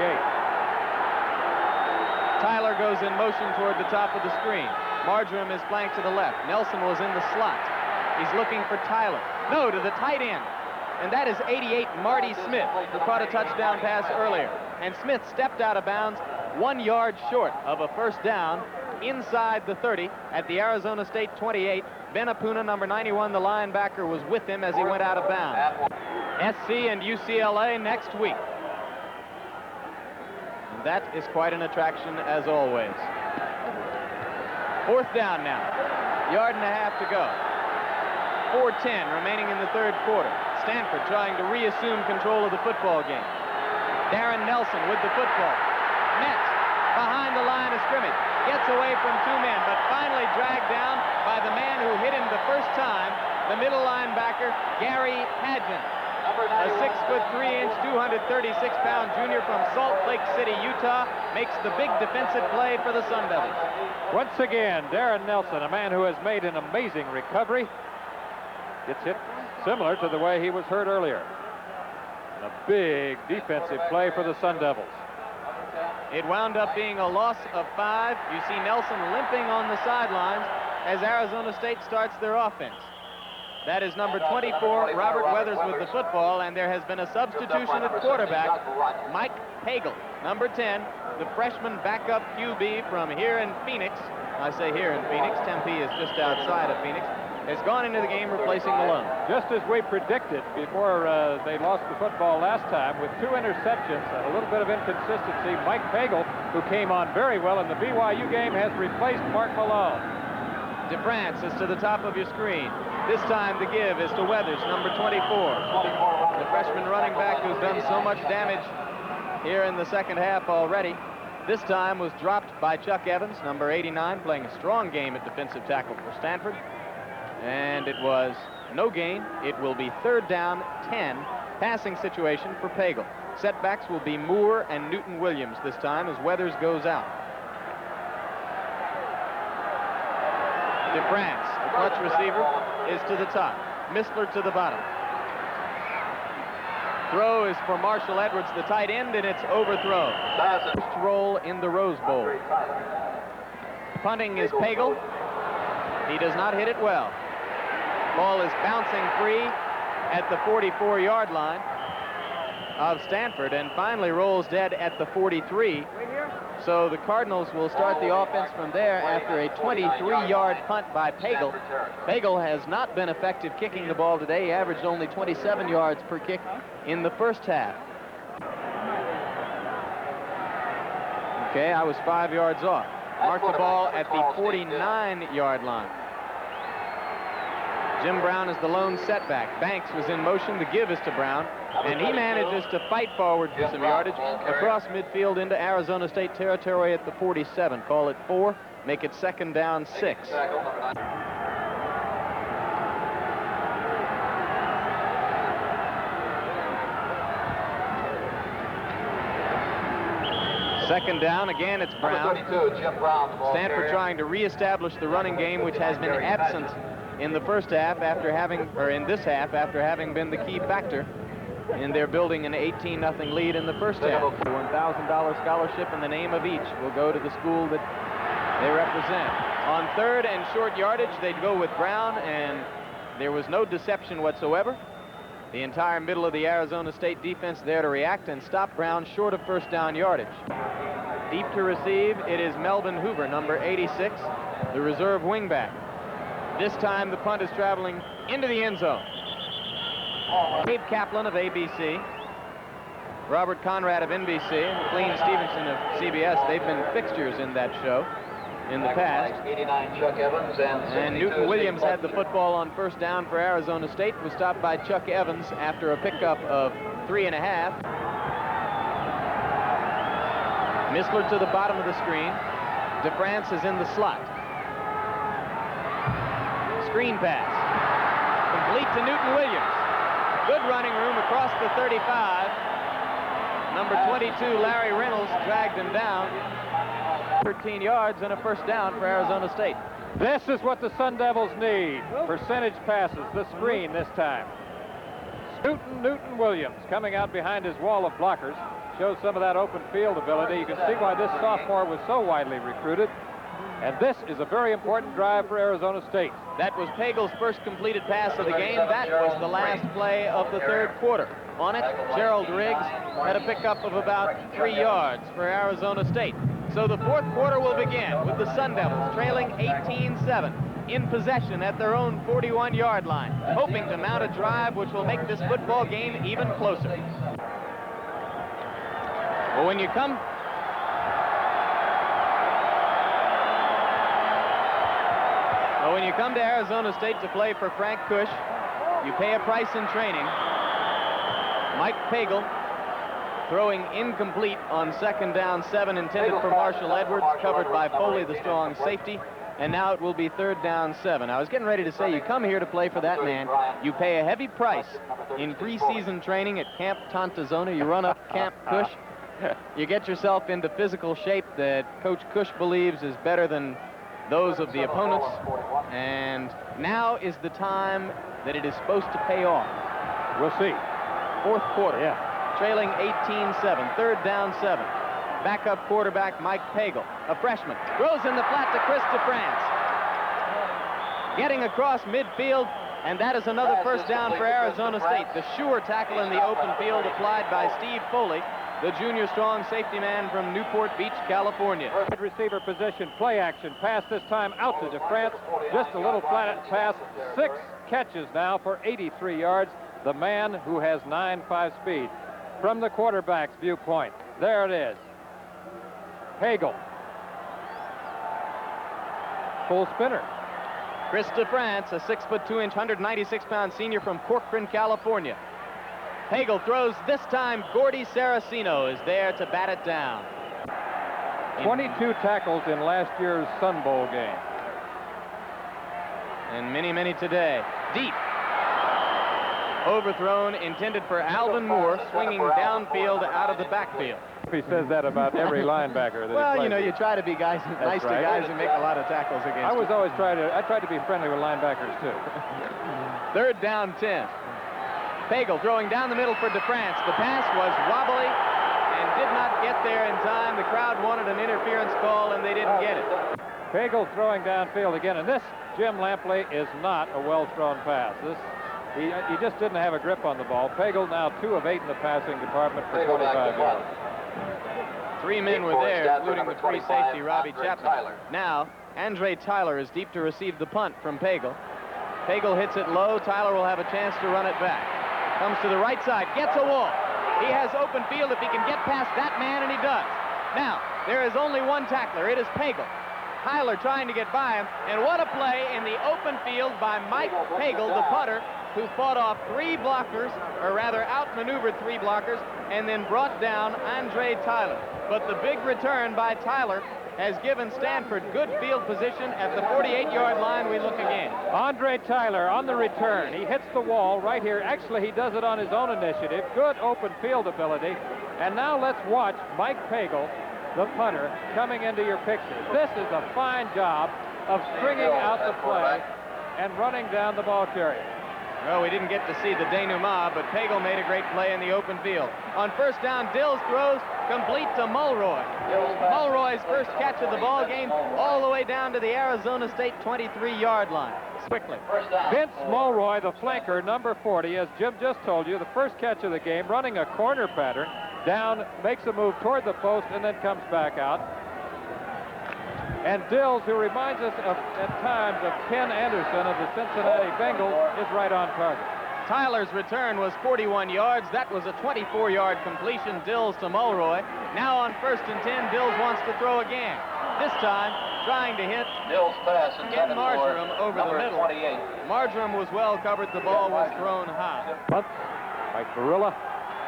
Tyler goes in motion toward the top of the screen. Marjoram is flanked to the left. Nelson was in the slot. He's looking for Tyler. No, to the tight end. And that is 88 Marty Smith, who caught a touchdown pass earlier. And Smith stepped out of bounds 1 yard short of a first down inside the 30 at the Arizona State 28. Ben Apuna, number 91, the linebacker, was with him as he went out of bounds. SC and UCLA next week. And that is quite an attraction as always. Fourth down now. Yard and a half to go. 4:10 remaining in the third quarter. Stanford trying to reassume control of the football game. Darren Nelson with the football. Met behind the line of scrimmage. Gets away from 2 men, but finally dragged down by the man who hit him the first time, the middle linebacker, Gary Hadgen. A 6'3", 236-pound junior from Salt Lake City, Utah, makes the big defensive play for the Sun Devils. Once again, Darren Nelson, a man who has made an amazing recovery, gets hit similar to the way he was hurt earlier. And a big defensive play for the Sun Devils. It wound up being a loss of 5. You see Nelson limping on the sidelines as Arizona State starts their offense. That is number 24, Robert Weathers, with the football, and there has been a substitution at quarterback. Mike Pagel, number 10, the freshman backup QB from here in Phoenix. I say here in Phoenix. Tempe is just outside of Phoenix. Has gone into the game replacing Malone. Just as we predicted before they lost the football last time, with 2 interceptions and a little bit of inconsistency, Mike Pagel, who came on very well in the BYU game, has replaced Mark Malone. DeFrance is to the top of your screen. This time the give is to Weathers, number 24. The freshman running back who's done so much damage here in the second half already. This time was dropped by Chuck Evans, number 89, playing a strong game at defensive tackle for Stanford. And it was no gain. It will be third down, 10, passing situation for Pagel. Setbacks will be Moore and Newton Williams this time as Weathers goes out. DeFrance, the clutch receiver, is to the top. Mistler to the bottom. Throw is for Marshall Edwards, the tight end, and it's overthrown. First roll in the Rose Bowl. Punting is Pagel. He does not hit it well. Ball is bouncing free at the 44-yard line of Stanford and finally rolls dead at the 43. So the Cardinals will start the offense from there after a 23-yard punt by Pagel. Pagel has not been effective kicking the ball today. He averaged only 27 yards per kick in the first half. Okay, I was 5 yards off. Mark the ball at the 49-yard line. Jim Brown is the lone setback. Banks was in motion. The give is to Brown. And he manages to fight forward for some yardage across midfield into Arizona State territory at the 47. Call it 4. Make it second down 6. Second down, again, it's Brown. Stanford trying to reestablish the running game, which has been absent in the first half after having, or in this half, after having been the key factor in their building an 18-0 lead in the first half. The $1,000 scholarship in the name of each will go to the school that they represent. On third and short yardage, they'd go with Brown, and there was no deception whatsoever. The entire middle of the Arizona State defense there to react and stop Brown short of first down yardage. Deep to receive, it is Melvin Hoover, number 86, the reserve wingback. This time the punt is traveling into the end zone. Dave Kaplan of ABC, Robert Conrad of NBC, and McLean Stevenson of CBS. They've been fixtures in that show in the past. 89 Chuck Evans and Newton Williams had the football on first down for Arizona State. Was stopped by Chuck Evans after a pickup of 3.5. Mistler to the bottom of the screen. DeFrance is in the slot. Screen pass. Complete to Newton Williams. Good running room across the 35. Number 22, Larry Reynolds, dragged him down. 13 yards and a first down for Arizona State. This is what the Sun Devils need. Percentage passes, the screen this time. Newton Williams coming out behind his wall of blockers. Shows some of that open field ability. You can see why this sophomore was so widely recruited. And this is a very important drive for Arizona State. That was Pagel's first completed pass of the game. That was the last play of the third quarter. On it, Gerald Riggs had a pickup of about 3 yards for Arizona State. So the fourth quarter will begin with the Sun Devils trailing 18-7 in possession at their own 41-yard line, hoping to mount a drive which will make this football game even closer. Well, when you come to Arizona State to play for Frank Kush, you pay a price in training. Mike Pagel throwing incomplete on 2nd down 7, intended for Marshall Edwards, covered by Foley, the strong safety. And now it will be 3rd down 7. I was getting ready to say, you come here to play for that man. You pay a heavy price in preseason training at Camp Tontozona. You run up Camp Kush. You get yourself into physical shape that Coach Kush believes is better than those of the opponents. And now is the time that it is supposed to pay off. We'll see. Fourth quarter. Yeah. Trailing 18-7. 3rd down 7. Backup quarterback Mike Pagel, a freshman, throws in the flat to Chris DeFrance. Getting across midfield, and that is another first down for Arizona State. The sure tackle in the open field applied by Steve Foley, the junior strong safety man from Newport Beach, California. Receiver position, play action, pass this time out to DeFrance. Just a little flat pass, 6 catches now for 83 yards. The man who has 9.5 speed. From the quarterback's viewpoint, there it is. Pagel. Full spinner. Chris DeFrance, a 6'2", 196-pound senior from Corcoran, California. Pagel throws this time. Gordy Saraceno is there to bat it down. 22 tackles in last year's Sun Bowl game. And many today. Deep. Overthrown, intended for Alvin Moore, swinging downfield out of the backfield. He says that about every linebacker. Well, you know, you try to be nice right. to guys who make a lot of tackles against I was you. always tried to be friendly with linebackers, too. 3rd down 10. Pagel throwing down the middle for DeFrance. The pass was wobbly and did not get there in time. The crowd wanted an interference call, and they didn't get it. Pagel throwing downfield again, and this, Jim Lampley, is not a well-thrown pass. He just didn't have a grip on the ball. Pagel now 2 of 8 in the passing department for 25 yards. 3 men were there, including the free safety, Robbie Chapman. Now, Andre Tyler is deep to receive the punt from Pagel. Pagel hits it low. Tyler will have a chance to run it back. Comes to the right side, gets a wall. He has open field if he can get past that man, and he does. Now, there is only one tackler. It is Pagel. Tyler trying to get by him, and what a play in the open field by Mike Pagel, the punter, who fought off 3 blockers, or rather outmaneuvered 3 blockers, and then brought down Andre Tyler. But the big return by Tyler has given Stanford good field position at the 48-yard line. We look again. Andre Tyler on the return. He hits the wall right here. Actually, he does it on his own initiative. Good open field ability. And now let's watch Mike Pagel, the punter, coming into your picture. This is a fine job of stringing out the play and running down the ball carrier. Well, we didn't get to see the denouement, but Pagel made a great play in the open field. On first down, Dils throws complete to Mulroy. Mulroy's first catch of the ball game, all the way down to the Arizona State 23-yard line. Quickly. Vince Mulroy, the flanker, number 40, as Jim just told you, the first catch of the game, running a corner pattern, down, makes a move toward the post, and then comes back out. And Dils, who reminds us at times of Ken Anderson of the Cincinnati Bengals, is right on target. Tyler's return was 41 yards. That was a 24-yard completion, Dils to Mulroy. Now on 1st and 10, Dils wants to throw again. This time, trying to hit Marjoram over the middle. 28. Marjoram was well covered. The ball was thrown high. Bunt by Barilla.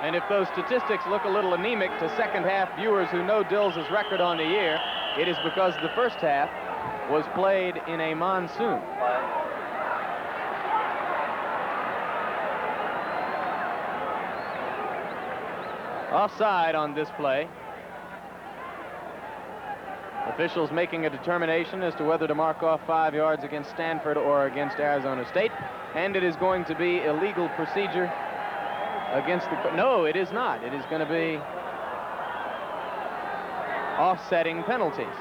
And if those statistics look a little anemic to second-half viewers who know Dils' record on the year, it is because the first half was played in a monsoon. Offside on this play. Officials making a determination as to whether to mark off 5 yards against Stanford or against Arizona State. And it is going to be illegal procedure against the... No, it is not. It is going to be offsetting penalties.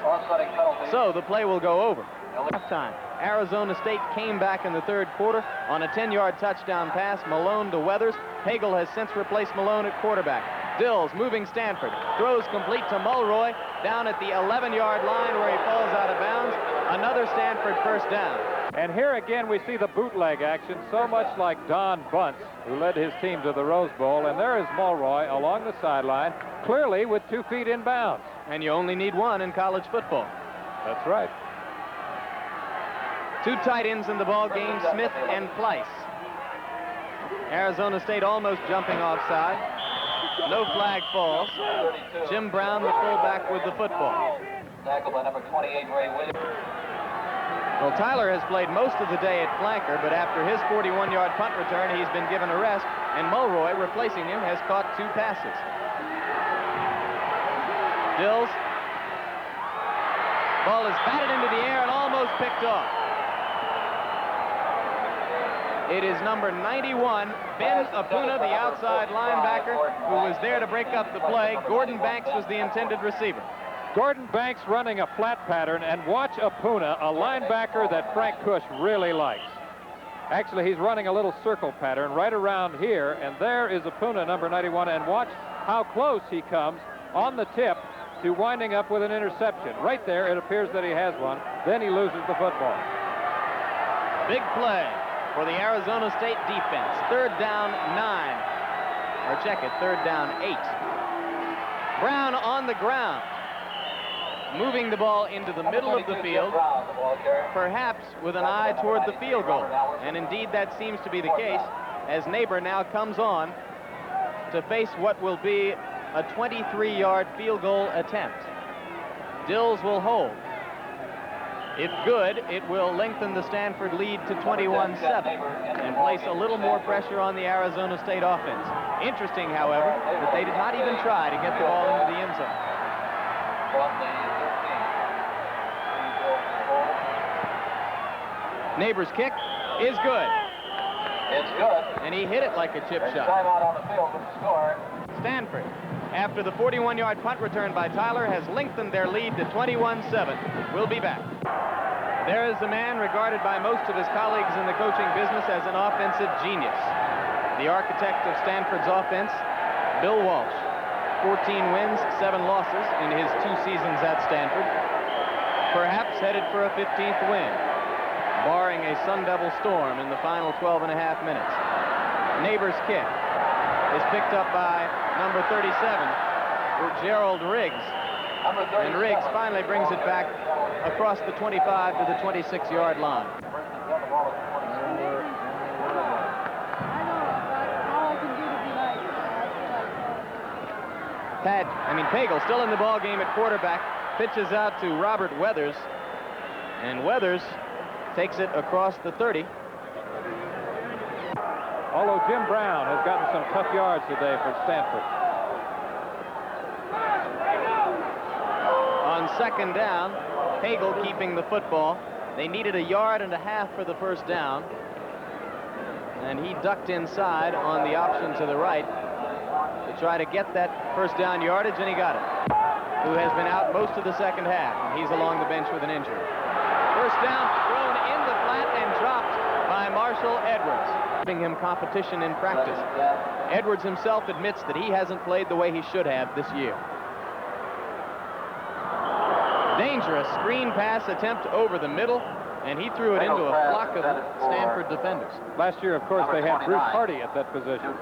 So the play will go over. Halftime. Arizona State came back in the third quarter on a 10-yard touchdown pass. Malone to Weathers. Pagel has since replaced Malone at quarterback. Dils moving Stanford. Throws complete to Mulroy down at the 11-yard line where he falls out of bounds. Another Stanford first down. And here again we see the bootleg action, so much like Don Bunce, who led his team to the Rose Bowl. And there is Mulroy along the sideline, clearly with 2 feet in bounds. And you only need one in college football. That's right. 2 tight ends in the ball game, Smith and Pleiss. Arizona State almost jumping offside. No flag falls. Jim Brown, the fullback, with the football. Tackled by number 28, Ray Williams. Well, Tyler has played most of the day at flanker, but after his 41-yard punt return, he's been given a rest, and Mulroy, replacing him, has caught 2 passes. Dils. Ball is batted into the air and almost picked off. It is number 91, Ben Apuna, the outside linebacker, who was there to break up the play. Gordon Banks was the intended receiver. Gordon Banks running a flat pattern, and watch Apuna, a linebacker that Frank Kush really likes. Actually, he's running a little circle pattern right around here, and there is Apuna, number 91, and watch how close he comes on the tip to winding up with an interception. Right there, it appears that he has one. Then he loses the football. Big play for the Arizona State defense. 3rd down 9. Or check it, 3rd down 8. Brown on the ground, moving the ball into the middle of the field, perhaps with an eye toward the field goal. And indeed, that seems to be the case, as Neighbor now comes on to face what will be a 23-yard field goal attempt. Dils will hold. If good, it will lengthen the Stanford lead to 21-7 and place a little more pressure on the Arizona State offense. Interesting, however, that they did not even try to get the ball into the end zone. Neighbor's kick is good. It's good. And he hit it like a chip shot. Timeout on the field with the score. Stanford, after the 41-yard punt return by Tyler, has lengthened their lead to 21-7. We'll be back. There is a man regarded by most of his colleagues in the coaching business as an offensive genius. The architect of Stanford's offense, Bill Walsh. 14 wins, 7 losses in his 2 seasons at Stanford. Perhaps headed for a 15th win, barring a Sun Devil storm in the final 12 and a half minutes. Neighbor's kick is picked up by number 37, Gerald Riggs. And Riggs finally brings it back across the 25 to the 26-yard line. Pagel still in the ball game at quarterback, pitches out to Robert Weathers, and Weathers takes it across the 30. Although Jim Brown has gotten some tough yards today for Stanford. On 2nd down, Pagel keeping the football. They needed a 1.5 yards for the first down, and he ducked inside on the option to the right to try to get that first down yardage, and he got it. Who has been out most of the second half, and he's along the bench with an injury. First down, thrown in the flat and dropped by Marshall Edwards, giving him competition in practice. Edwards himself admits that he hasn't played the way he should have this year. Dangerous screen pass attempt over the middle, and he threw it into a flock of Stanford defenders. Last year, of course, they had Bruce Hardy at that position.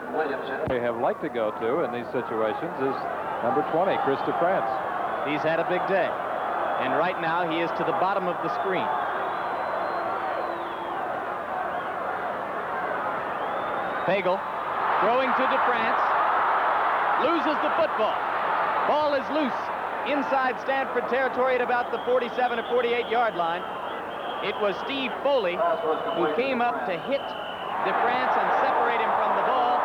They have liked to go to in these situations is number 20, Chris DeFrance. He's had a big day, and right now he is to the bottom of the screen. Pagel throwing to DeFrance, loses the football. Ball is loose inside Stanford territory at about the 47 or 48-yard line. It was Steve Foley who came up to hit DeFrance and separate him from the ball.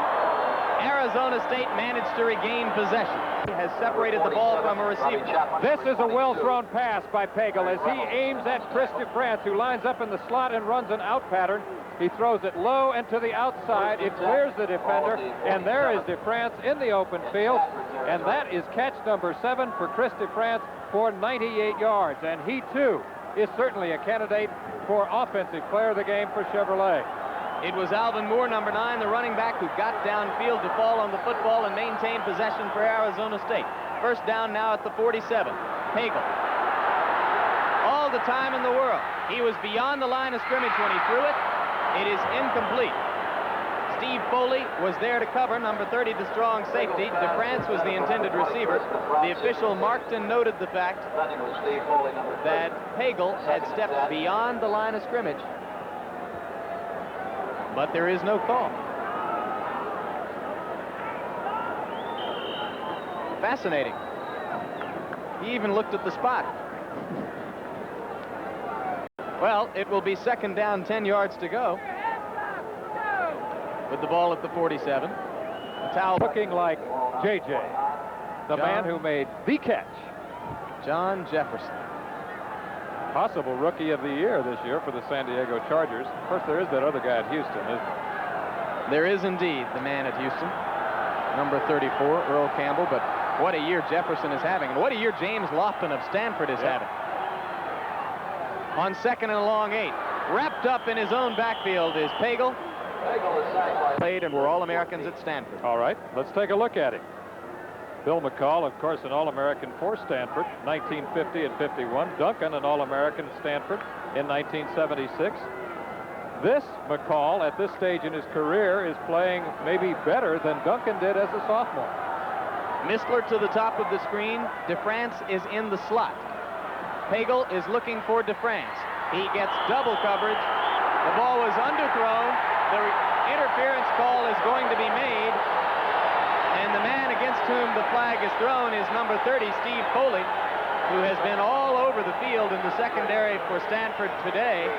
Arizona State managed to regain possession. He has separated the ball from a receiver. This is a well-thrown pass by Pagel as he aims at Chris DeFrance, who lines up in the slot and runs an out pattern. He throws it low and to the outside. It clears the defender, and there is DeFrance in the open field. And that is catch number 7 for Chris DeFrance for 98 yards. And he, too, is certainly a candidate for Offensive Player of the Game for Chevrolet. It was Alvin Moore, number 9, the running back, who got downfield to fall on the football and maintain possession for Arizona State. First down now at the 47. Pagel. All the time in the world. He was beyond the line of scrimmage when he threw it. It is incomplete. Steve Foley was there to cover, number 30, the strong safety. DeFrance was the intended receiver. The official marked and noted the fact that Pagel had stepped beyond the line of scrimmage. But there is no call. Fascinating. He even looked at the spot. Well, it will be second down, 10 yards to go. With the ball at the 47. A towel looking like J.J., the man who made the catch. John Jefferson. Possible Rookie of the Year this year for the San Diego Chargers. Of course, there is that other guy at Houston, isn't there? There is indeed the man at Houston, number 34, Earl Campbell. But what a year Jefferson is having, and what a year James Lofton of Stanford is having. On second and a long 8, wrapped up in his own backfield is Pagel. Played and were All-Americans at Stanford. All right, let's take a look at him. Bill McCall, of course, an All-American for Stanford, 1950 and 51. Duncan, an All-American at Stanford in 1976. This McCall, at this stage in his career, is playing maybe better than Duncan did as a sophomore. Mistler to the top of the screen. DeFrance is in the slot. Pagel is looking for DeFrance. He gets double coverage. The ball was underthrown. The interference call is going to be made. And the man against whom the flag is thrown is number 30, Steve Foley, who has been all over the field in the secondary for Stanford today.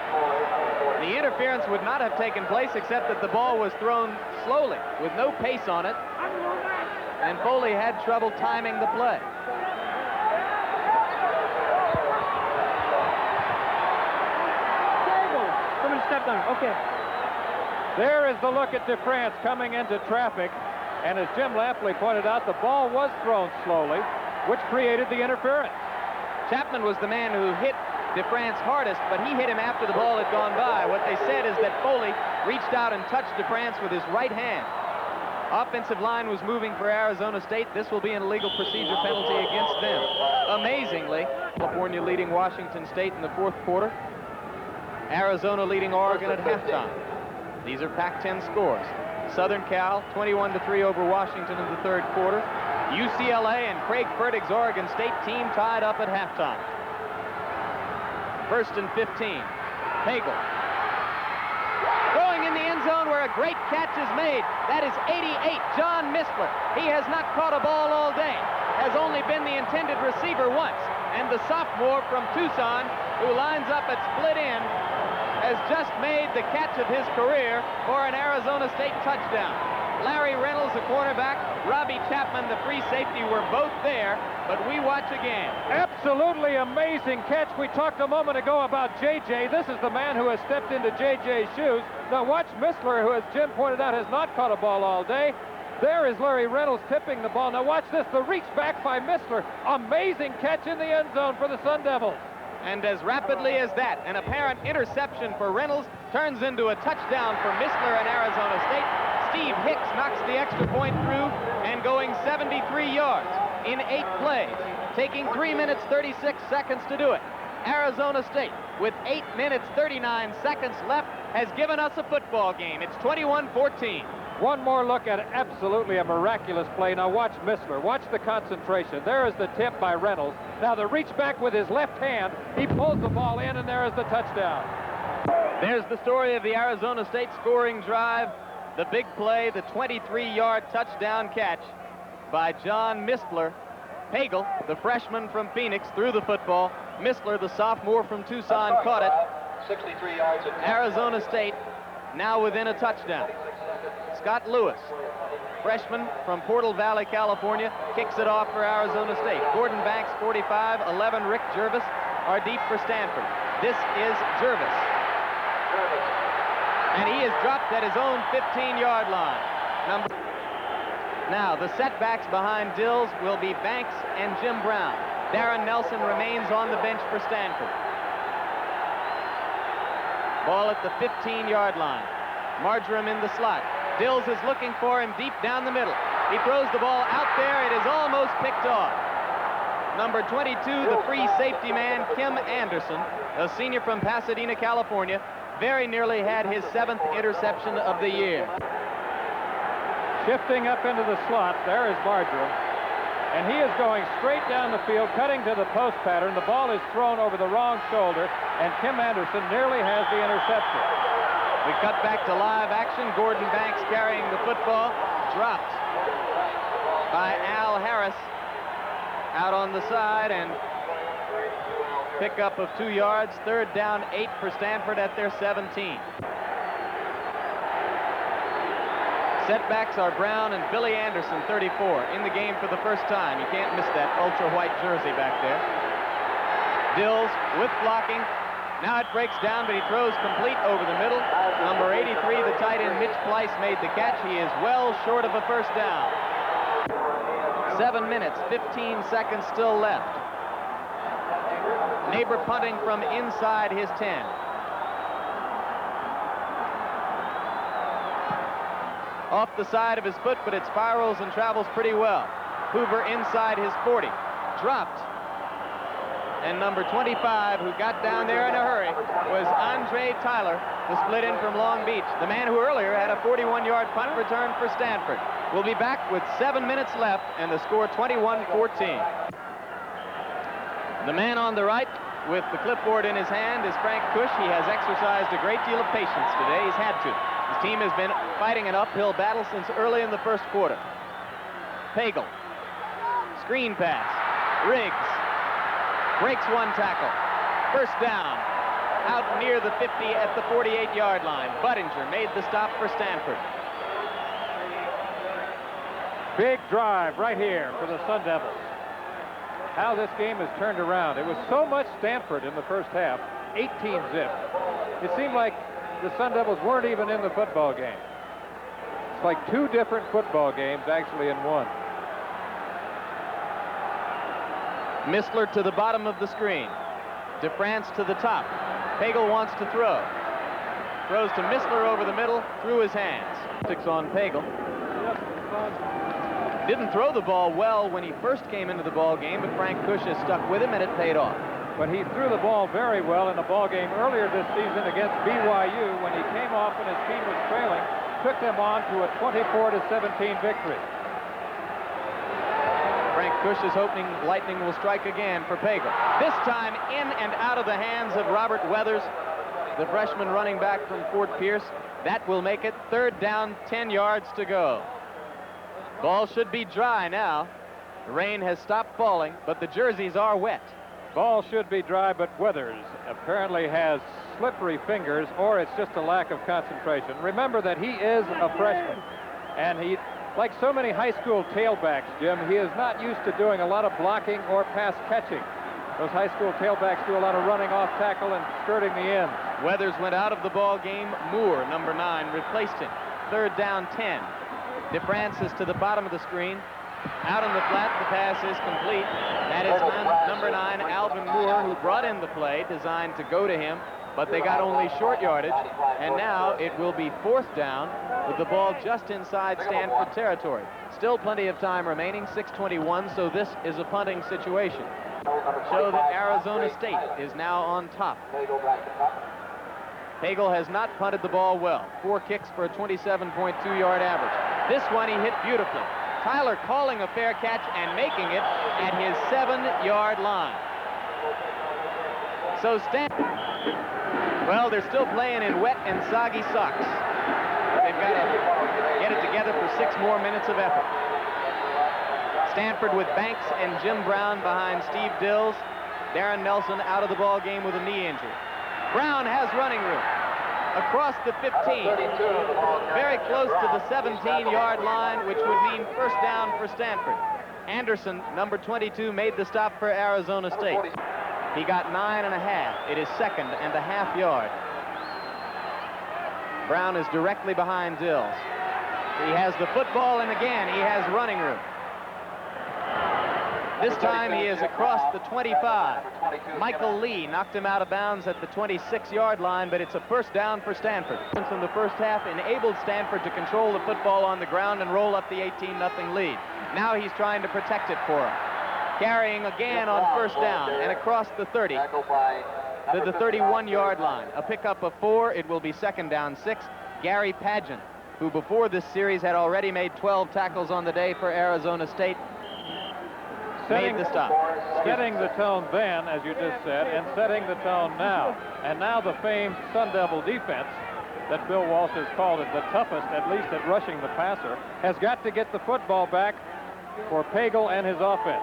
The interference would not have taken place except that the ball was thrown slowly with no pace on it. And Foley had trouble timing the play. Somebody stepped on it. Okay. There is the look at DeFrance coming into traffic. And as Jim Lampley pointed out, the ball was thrown slowly, which created the interference. Chapman was the man who hit DeFrance hardest, but he hit him after the ball had gone by. What they said is that Foley reached out and touched DeFrance with his right hand. Offensive line was moving for Arizona State. This will be an illegal procedure penalty against them. Amazingly, California leading Washington State in the fourth quarter. Arizona leading Oregon at halftime. These are Pac-10 scores. Southern Cal, 21-3 over Washington in the third quarter. UCLA and Craig Fertig's Oregon State team tied up at halftime. First and 15. Pagel. Going in the end zone where a great catch is made. That is 88, John Mistler. He has not caught a ball all day. Has only been the intended receiver once. And the sophomore from Tucson, who lines up at split end, has just made the catch of his career for an Arizona State touchdown. Larry Reynolds, the cornerback, Robbie Chapman, the free safety, were both there, but we watch again. Absolutely amazing catch. We talked a moment ago about J.J. This is the man who has stepped into J.J.'s shoes. Now watch Mistler, who, as Jim pointed out, has not caught a ball all day. There is Larry Reynolds tipping the ball. Now watch this, the reach back by Mistler. Amazing catch in the end zone for the Sun Devils. And as rapidly as that, an apparent interception for Reynolds turns into a touchdown for Mistler and Arizona State. Steve Hicks knocks the extra point through and going 73 yards in 8 plays, taking 3 minutes 36 seconds to do it. Arizona State, with 8 minutes 39 seconds left, has given us a football game. It's 21-14. One more look at absolutely a miraculous play. Now watch Mistler. Watch the concentration. There is the tip by Reynolds. Now the reach back with his left hand. He pulls the ball in, and there is the touchdown. There's the story of the Arizona State scoring drive. The big play, the 23-yard touchdown catch by John Mistler. Pagel, the freshman from Phoenix, threw the football. Mistler, the sophomore from Tucson, caught it. 63 yards. Arizona State now within a touchdown. Scott Lewis freshman from Portal Valley, California, kicks it off for Arizona State. Gordon Banks, 45, 11, Rick Jervis are deep for Stanford. This is Jervis. And he is dropped at his own 15-yard line. Now, the setbacks behind Dils will be Banks and Jim Brown. Darren Nelson remains on the bench for Stanford. Ball at the 15-yard line. Marjoram in the slot. Dils is looking for him deep down the middle. He throws the ball out there. It is almost picked off. Number 22, the free safety man, Kim Anderson, a senior from Pasadena, California, very nearly had his 7th interception of the year. Shifting up into the slot, there is Marjoram. And he is going straight down the field, cutting to the post pattern. The ball is thrown over the wrong shoulder, and Kim Anderson nearly has the interception. We cut back to live action. Gordon Banks carrying the football, dropped by Al Harris out on the side, and pickup of 2 yards. 3rd down, 8 for Stanford at their 17. Setbacks are Brown and Billy Anderson, 34, in the game for the first time. You can't miss that ultra-white jersey back there. Dils with blocking. Now it breaks down, but he throws complete over the middle. Number 83, the tight end, Mitch Pleiss, made the catch. He is well short of a first down. 7 minutes, 15 seconds still left. Neighbor punting from inside his 10. Off the side of his foot, but it spirals and travels pretty well. Hoover inside his 40. Dropped. And number 25, who got down there in a hurry, was Andre Tyler, the split in from Long Beach, the man who earlier had a 41-yard punt return for Stanford. We'll be back with 7 minutes left and the score 21-14. The man on the right with the clipboard in his hand is Frank Kush. He has exercised a great deal of patience today. He's had to. His team has been fighting an uphill battle since early in the first quarter. Pagel. Screen pass. Riggs. Breaks one tackle. First down. Out near the 50 at the 48-yard line. Buttinger made the stop for Stanford. Big drive right here for the Sun Devils. How this game has turned around. It was so much Stanford in the first half, 18-zip. It seemed like the Sun Devils weren't even in the football game. It's like 2 different football games actually in one. Missler to the bottom of the screen. DeFrance to the top. Pagel wants to throw. Throws to Missler over the middle, through his hands. 6 on Pagel. Didn't throw the ball well when he first came into the ball game, but Frank Kush has stuck with him, and it paid off. But he threw the ball very well in a ball game earlier this season against BYU when he came off when his team was trailing, took them on to a 24-17 victory. Frank Kush is hoping lightning will strike again for Pagel. This time in and out of the hands of Robert Weathers, the freshman running back from Fort Pierce. That will make it 3rd down, 10 yards to go. Ball should be dry now. The rain has stopped falling, but the jerseys are wet. Ball should be dry, but Weathers apparently has slippery fingers, or it's just a lack of concentration. Remember that he is a freshman, and he, like so many high school tailbacks, Jim, he is not used to doing a lot of blocking or pass catching. Those high school tailbacks do a lot of running off tackle and skirting the end. Weathers went out of the ball game. Moore, number 9, replaced him. 3rd down, 10. DeFrance is to the bottom of the screen. Out on the flat, the pass is complete. That is number 9, Alvin Moore, who brought in the play designed to go to him, but they got only short yardage. And now it will be 4th down with the ball just inside Stanford territory. Still plenty of time remaining, 6:21, so this is a punting situation. Show that Arizona State is now on top. Pagel has not punted the ball well. 4 kicks for a 27.2-yard average. This one he hit beautifully. Tyler calling a fair catch and making it at his 7-yard line. So Stanford, well, they're still playing in wet and soggy socks. They've got to get it together for 6 more minutes of effort. Stanford with Banks and Jim Brown behind Steve Dils. Darren Nelson out of the ball game with a knee injury. Brown has running room. across the 15, very close to the 17-yard line, which would mean first down for Stanford. Anderson, number 22, made the stop for Arizona State. He got 9.5. It is 2.5 yards. Brown is directly behind Dils. He has the football, and again, he has running room. This time he is across the 25. Michael Lee knocked him out of bounds at the 26-yard line, but it's a first down for Stanford. In the first half enabled Stanford to control the football on the ground and roll up the 18-0 lead. Now he's trying to protect it for him. Carrying again on first down and across the 30 to the 31-yard line. A pickup of 4. It will be 2nd down 6. Gary Pageant, who before this series had already made 12 tackles on the day for Arizona State, made the stop. Setting the tone then, as you just said, and setting the tone now. And now the famed Sun Devil defense that Bill Walsh has called it the toughest, at least at rushing the passer, has got to get the football back for Pagel and his offense.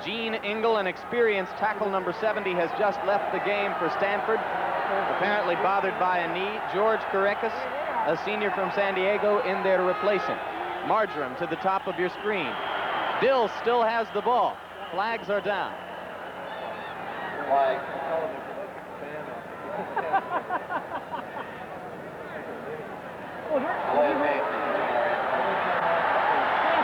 Gene Engel, an experienced tackle number 70, has just left the game for Stanford, apparently bothered by a knee. George Karekis, a senior from San Diego, in there to replace him. Marjoram to the top of your screen. Dils still has the ball. Flags are down. Flag.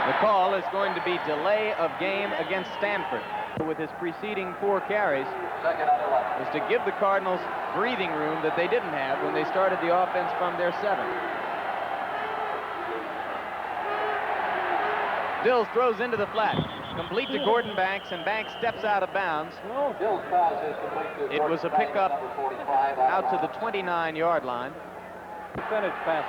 The call is going to be delay of game against Stanford. With his preceding 4 carries, was to give the Cardinals breathing room that they didn't have when they started the offense from their 7. Dils throws into the flat, complete to Gordon Banks, and Banks steps out of bounds. It was a pickup out to the 29-yard line. Percentage pass.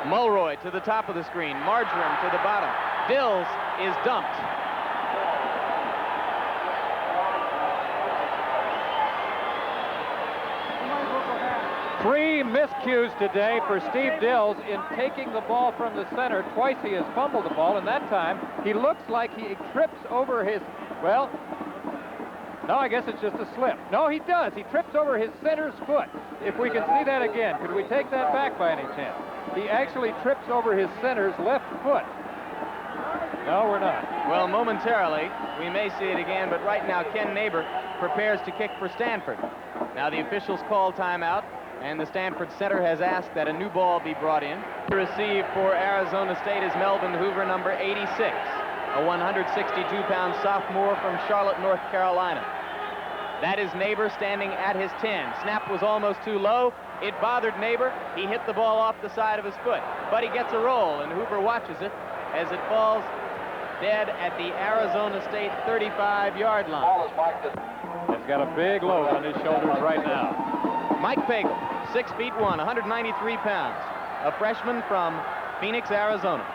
Mulroy to the top of the screen. Marjoram to the bottom. Dils is dumped. Three miscues today for Steve Dils in taking the ball from the center. Twice he has fumbled the ball, and that time he looks like he trips over his, well, no, I guess it's just a slip. No, he does. He trips over his center's foot. If we can see that again, could we take that back by any chance? He actually trips over his center's left foot. No, we're not. Well, momentarily, we may see it again, but right now Ken Neighbor prepares to kick for Stanford. Now the officials call timeout, and the Stanford center has asked that a new ball be brought in. To receive for Arizona State is Melvin Hoover, number 86, a 162-pound sophomore from Charlotte, North Carolina. That is Neighbor standing at his 10. Snap was almost too low. It bothered Neighbor. He hit the ball off the side of his foot, but he gets a roll, and Hoover watches it as it falls dead at the Arizona State 35-yard line. He's got a big load on his shoulders right now. Mike Pagel, 6'1", 193 pounds, a freshman from Phoenix, Arizona.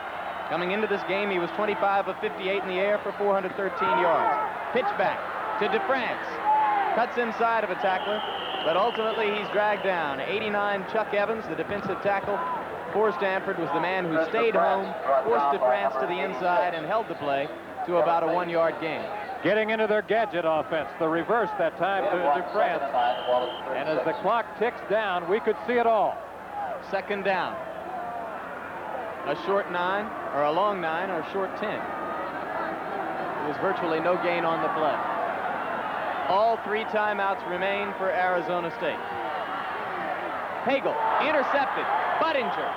Coming into this game, he was 25 of 58 in the air for 413 yards. Pitch back to DeFrance. Cuts inside of a tackler, but ultimately he's dragged down. 89 Chuck Evans, the defensive tackle for Stanford, was the man who stayed home, forced DeFrance to the inside, and held the play to about a 1-yard gain. Getting into their gadget offense, the reverse that time to DeFrance. And as the clock ticks down, we could see it all. 2nd down. A short 9, or a long 9, or a short 10. There was virtually no gain on the play. All 3 timeouts remain for Arizona State. Pagel, intercepted. Budinger,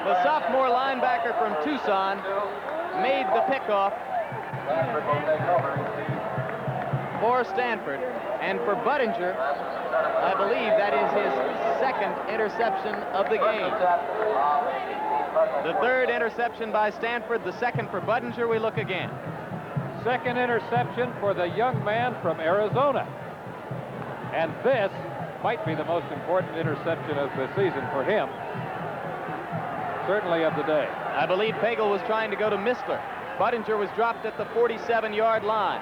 the sophomore linebacker from Tucson, made the pickoff for Stanford. And for Budinger, I believe that is his 2nd interception of the game. The 3rd interception by Stanford, the 2nd for Budinger. We look again. 2nd interception for the young man from Arizona. And this might be the most important interception of the season for him. Certainly of the day. I believe Pagel was trying to go to Mistler. Budinger was dropped at the 47-yard line.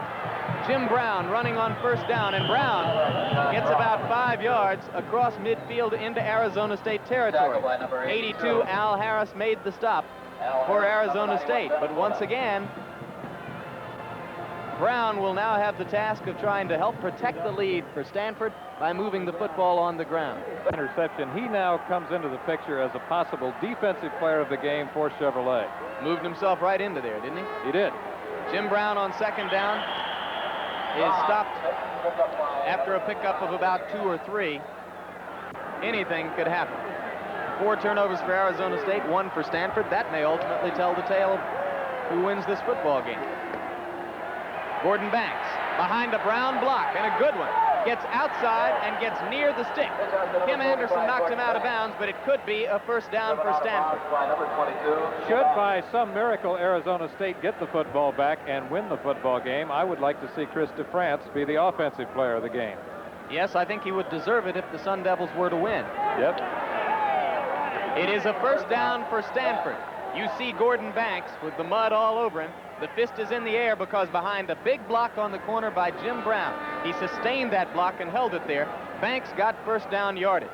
Jim Brown running on first down, and Brown gets about 5 yards across midfield into Arizona State territory. 82 Al Harris made the stop for Arizona State, but once again, Brown will now have the task of trying to help protect the lead for Stanford by moving the football on the ground. Interception. He now comes into the picture as a possible defensive player of the game for Chevrolet. Moved himself right into there, didn't he? He did. Jim Brown on second down is stopped after a pickup of about 2 or 3. Anything could happen. 4 turnovers for Arizona State, 1 for Stanford. That may ultimately tell the tale of who wins this football game. Gordon Banks behind a Brown block, and a good one. Gets outside and gets near the stick. Kim Anderson knocks him out of bounds, but it could be a first down for Stanford. Should by some miracle Arizona State get the football back and win the football game, I would like to see Chris DeFrance be the offensive player of the game. Yes, I think he would deserve it if the Sun Devils were to win. Yep. It is a first down for Stanford. You see Gordon Banks with the mud all over him. The fist is in the air because behind a big block on the corner by Jim Brown, he sustained that block and held it there. Banks got first down yardage.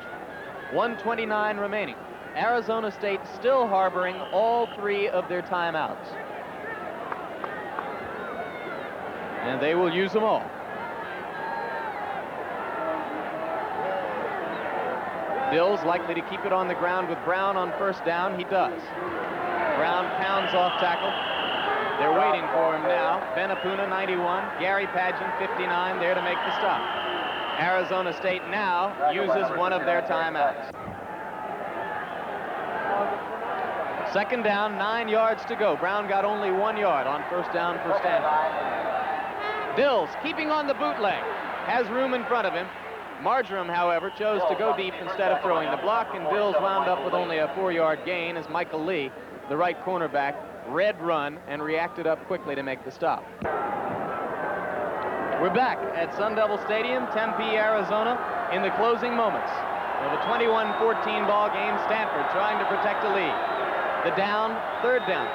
1:29 remaining. Arizona State still harboring all 3 of their timeouts. And they will use them all. Dils likely to keep it on the ground with Brown on first down. He does. Brown pounds off tackle. They're waiting for him now. Ben Apuna, 91. Gary Padgett, 59, there to make the stop. Arizona State now uses one of their timeouts. Second down, 9 yards to go. Brown got only 1 yard on first down for Stanford. Dils keeping on the bootleg. Has room in front of him. Marjoram, however, chose to go deep instead of throwing the block, and Dils wound up with only a 4-yard gain as Michael Lee, the right cornerback, read run and reacted up quickly to make the stop. We're back at Sun Devil Stadium, Tempe, Arizona, in the closing moments of a 21-14 ball game. Stanford trying to protect a lead. The down, third down.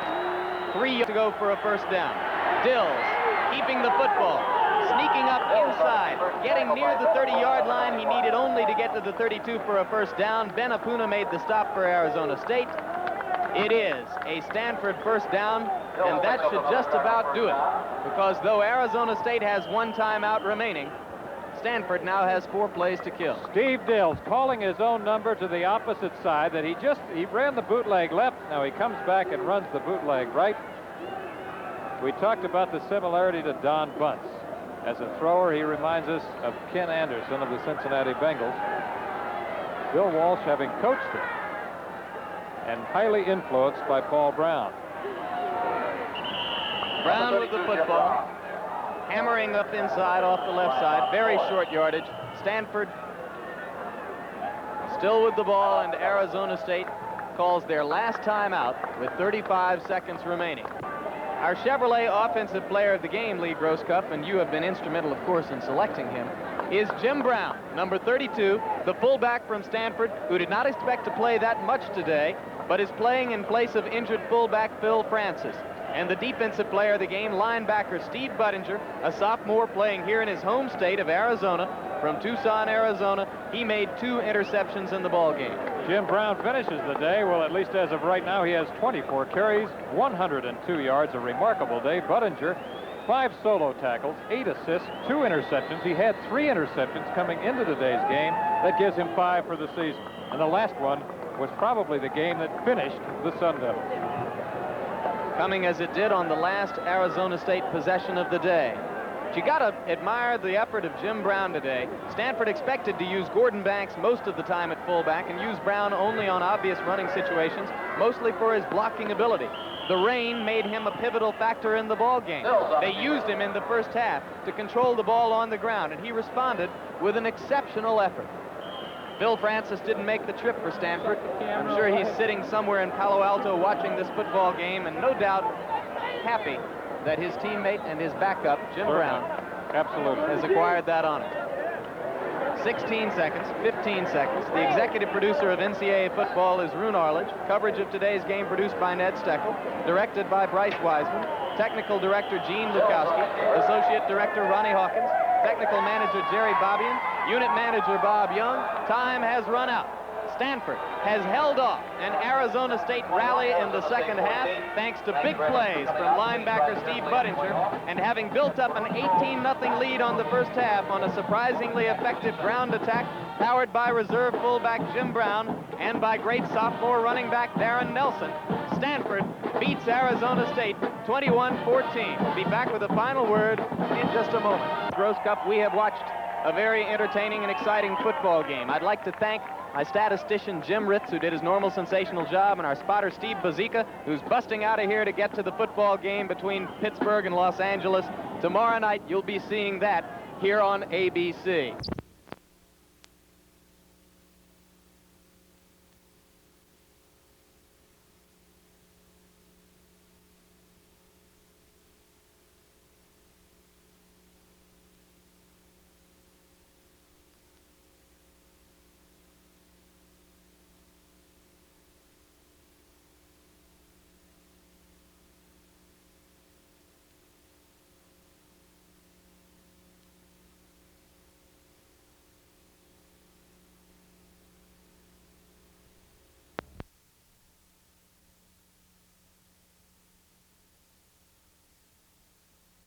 3 yards to go for a first down. Dils keeping the football, sneaking up inside, getting near the 30-yard line. He needed only to get to the 32 for a first down. Ben Apuna made the stop for Arizona State. It is a Stanford first down, and that should just about do it, because though Arizona State has 1 timeout remaining, Stanford now has 4 plays to kill. Steve Dils calling his own number to the opposite side. That he ran the bootleg left. Now he comes back and runs the bootleg right. We talked about the similarity to Don Bunce. As a thrower, he reminds us of Ken Anderson of the Cincinnati Bengals. Bill Walsh having coached him, and highly influenced by Paul Brown. Brown with the football, hammering up inside off the left side, very short yardage. Stanford still with the ball, and Arizona State calls their last timeout with 35 seconds remaining. Our Chevrolet Offensive Player of the Game, Lee Grosskopf, and you have been instrumental, of course, in selecting him, is Jim Brown, number 32, the fullback from Stanford, who did not expect to play that much today, but is playing in place of injured fullback Phil Francis. And the Defensive Player of the Game, linebacker Steve Buttinger, a sophomore playing here in his home state of Arizona, from Tucson, Arizona. He made 2 interceptions in the ball game. Jim Brown finishes the day, well, at least as of right now, he has 24 carries, 102 yards, a remarkable day. Buttinger, 5 solo tackles, 8 assists, 2 interceptions. He had 3 interceptions coming into today's game. That gives him 5 for the season. And the last one was probably the game that finished the Sun Devils. Coming as it did on the last Arizona State possession of the day. But you got to admire the effort of Jim Brown today. Stanford expected to use Gordon Banks most of the time at fullback and use Brown only on obvious running situations, mostly for his blocking ability. The rain made him a pivotal factor in the ball game. They used him in the first half to control the ball on the ground, and he responded with an exceptional effort. Phil Francis didn't make the trip for Stanford. I'm sure he's sitting somewhere in Palo Alto watching this football game, and no doubt happy that his teammate and his backup, Jim Brown, has acquired that honor. 16 seconds, 15 seconds. The executive producer of NCAA football is Rune Arledge. Coverage of today's game produced by Ned Steckel, directed by Bryce Wiseman, technical director Gene Lukowski, associate director Ronnie Hawkins, technical manager Jerry Bobbian, unit manager Bob Young. Time has run out. Stanford has held off an Arizona State rally in the second half thanks to big plays from linebacker Steve Dils, and having built up an 18-0 lead on the first half on a surprisingly effective ground attack powered by reserve fullback Jim Brown and by great sophomore running back Darren Nelson, Stanford beats Arizona State 21-14. We'll be back with the final word in just a moment. Gross Cup, we have watched a very entertaining and exciting football game. I'd like to thank my statistician Jim Ritz, who did his normal sensational job, and our spotter Steve Bazika, who's busting out of here to get to the football game between Pittsburgh and Los Angeles. Tomorrow night, you'll be seeing that here on ABC.